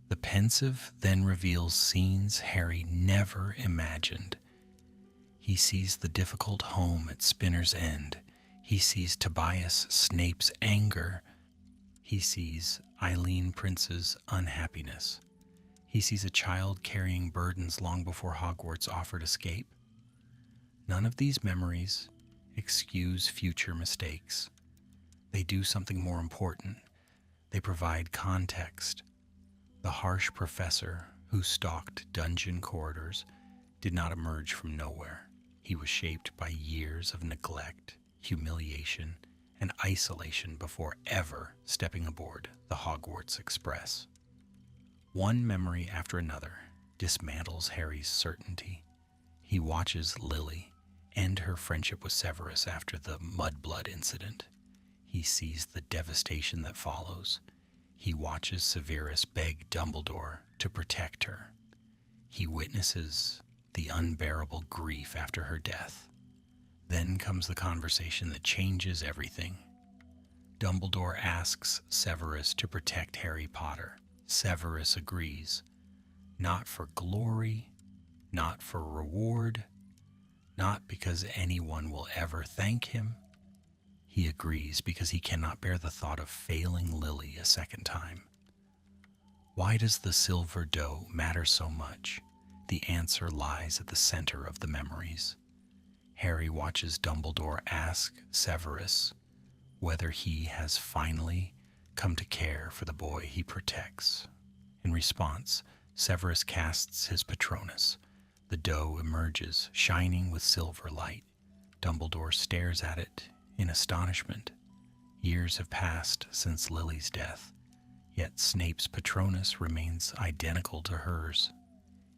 The pensive then reveals scenes Harry never imagined. He sees the difficult home at Spinner's End. He sees Tobias Snape's anger. He sees Eileen Prince's unhappiness. He sees a child carrying burdens long before Hogwarts offered escape. None of these memories excuse future mistakes. they do something more important. They provide context. The harsh professor who stalked dungeon corridors did not emerge from nowhere. He was shaped by years of neglect, humiliation, and isolation before ever stepping aboard the Hogwarts Express. One memory after another dismantles Harry's certainty. He watches Lily end her friendship with Severus after the Mudblood incident. He sees the devastation that follows. He watches Severus beg Dumbledore to protect her. He witnesses the unbearable grief after her death. Then comes the conversation that changes everything. Dumbledore asks Severus to protect Harry Potter. Severus agrees, not for glory, not for reward, not because anyone will ever thank him. He agrees because he cannot bear the thought of failing Lily a second time. Why does the silver doe matter so much? The answer lies at the center of the memories. Harry watches Dumbledore ask Severus whether he has finally come to care for the boy he protects. In response, Severus casts his Patronus. The doe emerges, shining with silver light. Dumbledore stares at it in astonishment. Years have passed since Lily's death, yet Snape's Patronus remains identical to hers.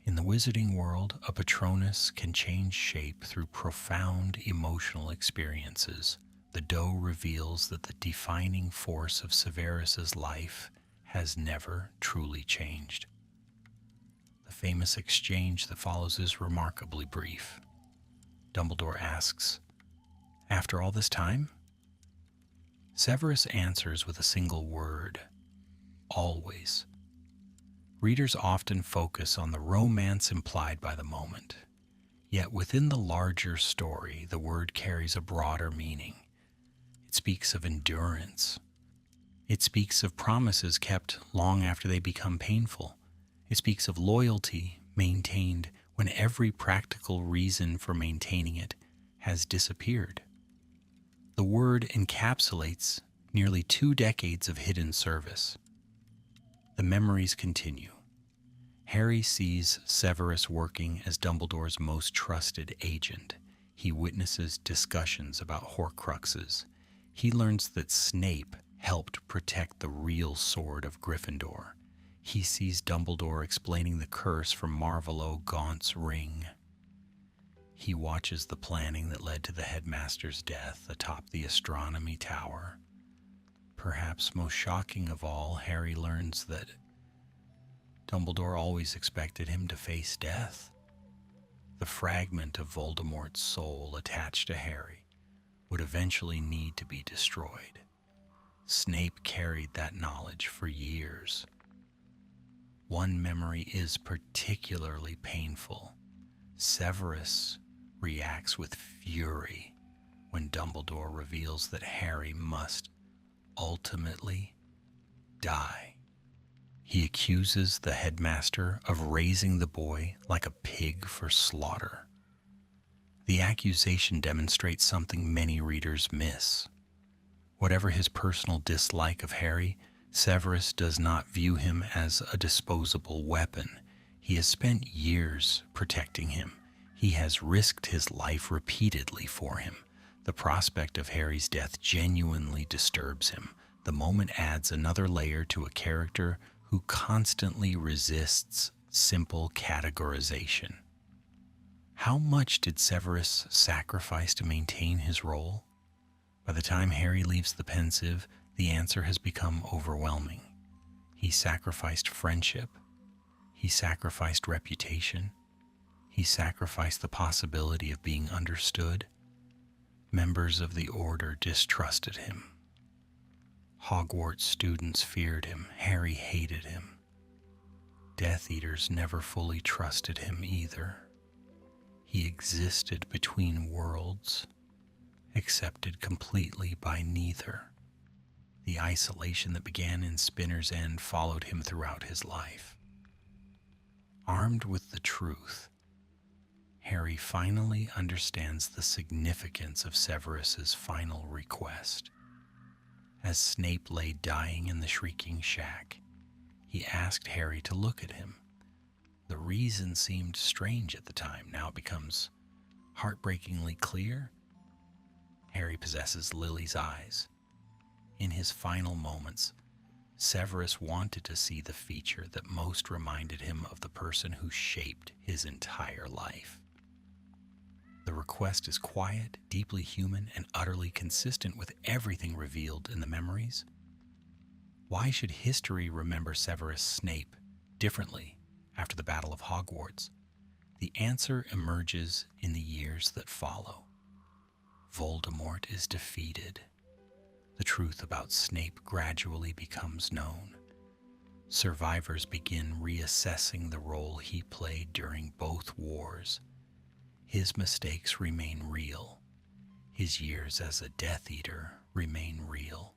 In the wizarding world, a Patronus can change shape through profound emotional experiences. The doe reveals that the defining force of Severus's life has never truly changed. The famous exchange that follows is remarkably brief. Dumbledore asks, "After all this time?" Severus answers with a single word, "Always." Readers often focus on the romance implied by the moment. Yet within the larger story, the word carries a broader meaning. It speaks of endurance. It speaks of promises kept long after they become painful. It speaks of loyalty maintained when every practical reason for maintaining it has disappeared. The word encapsulates nearly 2 decades of hidden service. The memories continue. Harry sees Severus working as Dumbledore's most trusted agent. He witnesses discussions about Horcruxes. He learns that Snape helped protect the real sword of Gryffindor. He sees Dumbledore explaining the curse from Marvolo Gaunt's ring. He watches the planning that led to the headmaster's death atop the astronomy tower. Perhaps most shocking of all, Harry learns that Dumbledore always expected him to face death. The fragment of Voldemort's soul attached to Harry would eventually need to be destroyed. Snape carried that knowledge for years. One memory is particularly painful. Severus reacts with fury when Dumbledore reveals that Harry must ultimately die. He accuses the headmaster of raising the boy like a pig for slaughter. The accusation demonstrates something many readers miss. Whatever his personal dislike of Harry, Severus does not view him as a disposable weapon. He has spent years protecting him. He has risked his life repeatedly for him. The prospect of Harry's death genuinely disturbs him. The moment adds another layer to a character who constantly resists simple categorization. How much did Severus sacrifice to maintain his role? By the time Harry leaves the pensive, the answer has become overwhelming. He sacrificed friendship. He sacrificed reputation. He sacrificed the possibility of being understood. Members of the Order distrusted him. Hogwarts students feared him. Harry hated him. Death Eaters never fully trusted him either. He existed between worlds, accepted completely by neither. The isolation that began in Spinner's End followed him throughout his life. Armed with the truth, Harry finally understands the significance of Severus's final request. As Snape lay dying in the shrieking shack, he asked Harry to look at him. The reason seemed strange at the time. Now it becomes heartbreakingly clear. Harry possesses Lily's eyes. In his final moments, Severus wanted to see the feature that most reminded him of the person who shaped his entire life. The request is quiet, deeply human, and utterly consistent with everything revealed in the memories. Why should history remember Severus Snape differently after the Battle of Hogwarts? The answer emerges in the years that follow. Voldemort is defeated. The truth about Snape gradually becomes known. Survivors begin reassessing the role he played during both wars. His mistakes remain real. His years as a Death Eater remain real.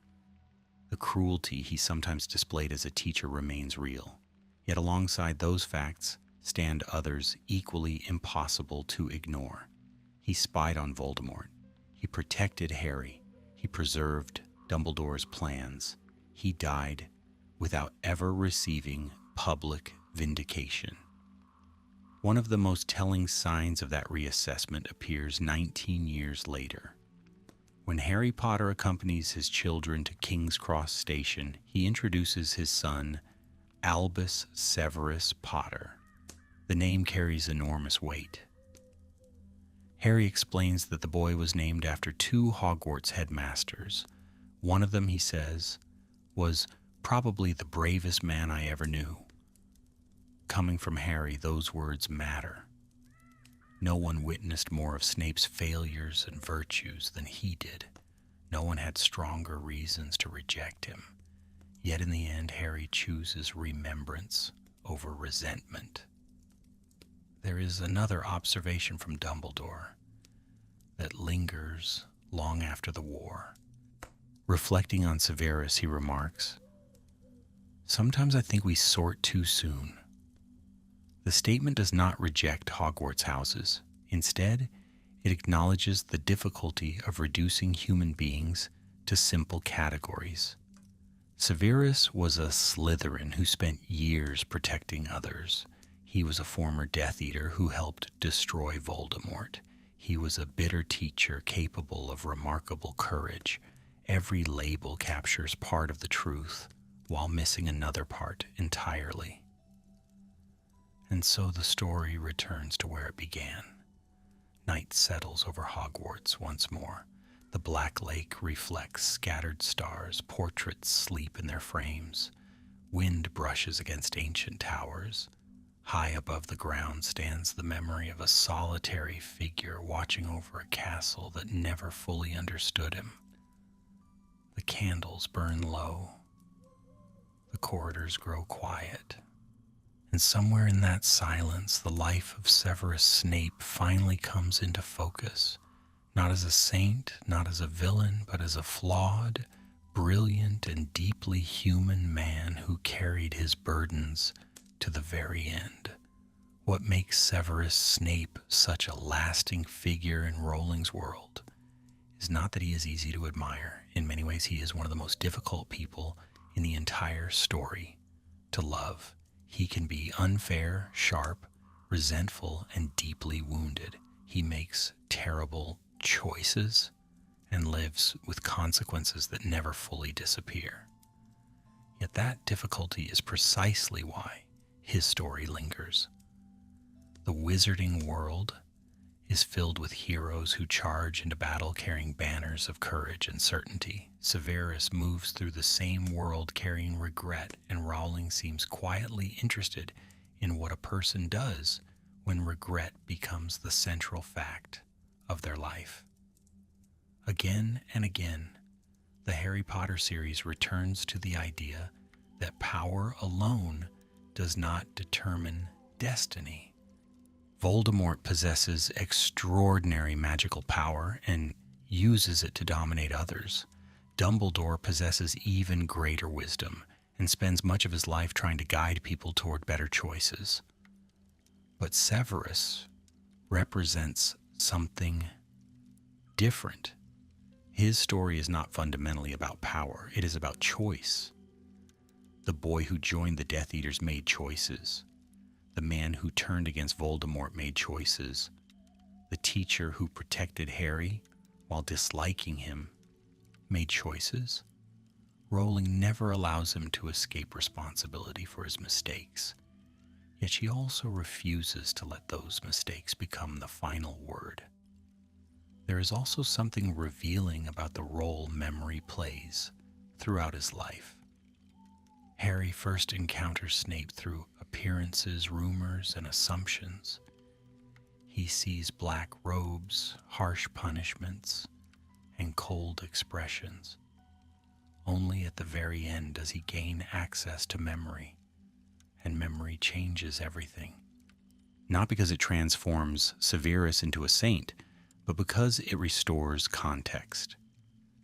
The cruelty he sometimes displayed as a teacher remains real. Yet alongside those facts stand others equally impossible to ignore. He spied on Voldemort. He protected Harry. He preserved Dumbledore's plans. He died without ever receiving public vindication. One of the most telling signs of that reassessment appears 19 years later. When Harry Potter accompanies his children to King's Cross Station, he introduces his son, Albus Severus Potter. The name carries enormous weight. Harry explains that the boy was named after two Hogwarts headmasters. One of them, he says, was probably the bravest man I ever knew. Coming from Harry, those words matter. No one witnessed more of Snape's failures and virtues than he did. No one had stronger reasons to reject him. Yet in the end, Harry chooses remembrance over resentment. There is another observation from Dumbledore that lingers long after the war. Reflecting on Severus, he remarks, "Sometimes I think we sort too soon." The statement does not reject Hogwarts houses. Instead, it acknowledges the difficulty of reducing human beings to simple categories. Severus was a Slytherin who spent years protecting others. He was a former Death Eater who helped destroy Voldemort. He was a bitter teacher capable of remarkable courage. Every label captures part of the truth while missing another part entirely. And so the story returns to where it began. Night settles over Hogwarts once more. The Black Lake reflects scattered stars. Portraits sleep in their frames. Wind brushes against ancient towers. High above the ground stands the memory of a solitary figure watching over a castle that never fully understood him. The candles burn low. The corridors grow quiet. And somewhere in that silence, the life of Severus Snape finally comes into focus. Not as a saint, not as a villain, but as a flawed, brilliant, and deeply human man who carried his burdens to the very end. What makes Severus Snape such a lasting figure in Rowling's world is not that he is easy to admire. In many ways, he is one of the most difficult people in the entire story to love. He can be unfair, sharp, resentful, and deeply wounded. He makes terrible choices and lives with consequences that never fully disappear. Yet that difficulty is precisely why his story lingers. The wizarding world is filled with heroes who charge into battle carrying banners of courage and certainty. Severus moves through the same world carrying regret, and Rowling seems quietly interested in what a person does when regret becomes the central fact of their life. Again and again, the Harry Potter series returns to the idea that power alone does not determine destiny. Voldemort possesses extraordinary magical power and uses it to dominate others. Dumbledore possesses even greater wisdom and spends much of his life trying to guide people toward better choices. But Severus represents something different. His story is not fundamentally about power, it is about choice. The boy who joined the Death Eaters made choices. The man who turned against Voldemort made choices. The teacher who protected Harry while disliking him made choices. Rowling never allows him to escape responsibility for his mistakes, yet she also refuses to let those mistakes become the final word. There is also something revealing about the role memory plays throughout his life. Harry first encounters Snape through appearances, rumors, and assumptions. He sees black robes, harsh punishments, and cold expressions. Only at the very end does he gain access to memory, and memory changes everything. Not because it transforms Severus into a saint, but because it restores context.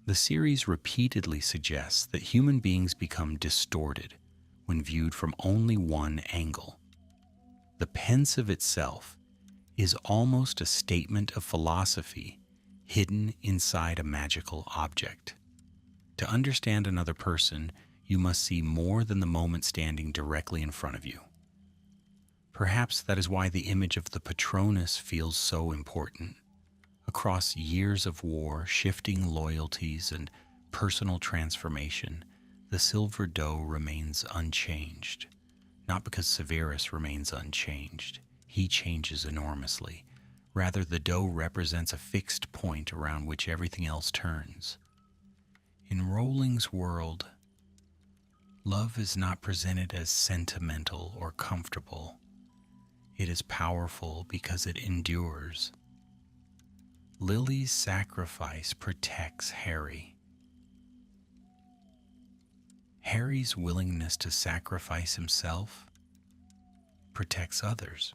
The series repeatedly suggests that human beings become distorted when viewed from only one angle. The pensive itself is almost a statement of philosophy hidden inside a magical object. To understand another person, you must see more than the moment standing directly in front of you. Perhaps that is why the image of the Patronus feels so important. Across years of war, shifting loyalties, and personal transformation, the silver doe remains unchanged. Not because Severus remains unchanged. He changes enormously. Rather, the doe represents a fixed point around which everything else turns. In Rowling's world, love is not presented as sentimental or comfortable. It is powerful because it endures. Lily's sacrifice protects Harry. Harry's willingness to sacrifice himself protects others.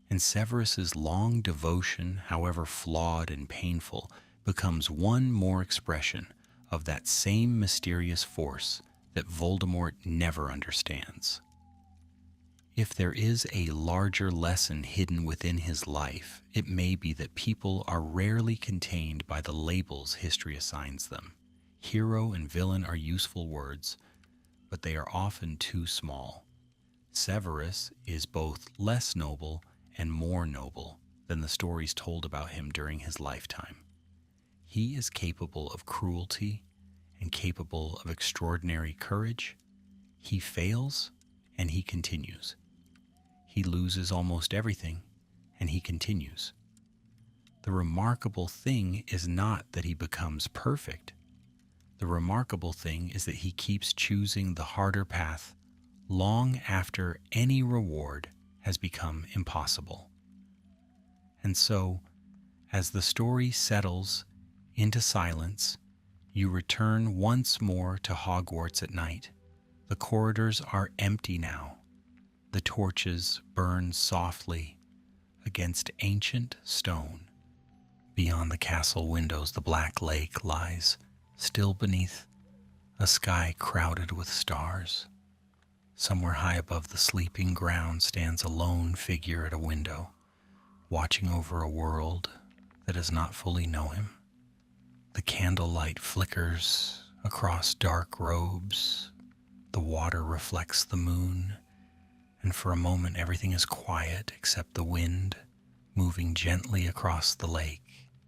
And Severus's long devotion, however flawed and painful, becomes one more expression of that same mysterious force that Voldemort never understands. If there is a larger lesson hidden within his life, it may be that people are rarely contained by the labels history assigns them. Hero and villain are useful words, but they are often too small. Severus is both less noble and more noble than the stories told about him during his lifetime. He is capable of cruelty and capable of extraordinary courage. He fails and he continues. He loses almost everything and he continues. The remarkable thing is not that he becomes perfect. The remarkable thing is that he keeps choosing the harder path long after any reward has become impossible. And so, as the story settles into silence, you return once more to Hogwarts at night. The corridors are empty now. The torches burn softly against ancient stone. Beyond the castle windows, the black lake lies still beneath a sky crowded with stars. Somewhere high above the sleeping ground stands a lone figure at a window, watching over a world that does not fully know him. The candlelight flickers across dark robes. The water reflects the moon, and for a moment everything is quiet except the wind moving gently across the lake.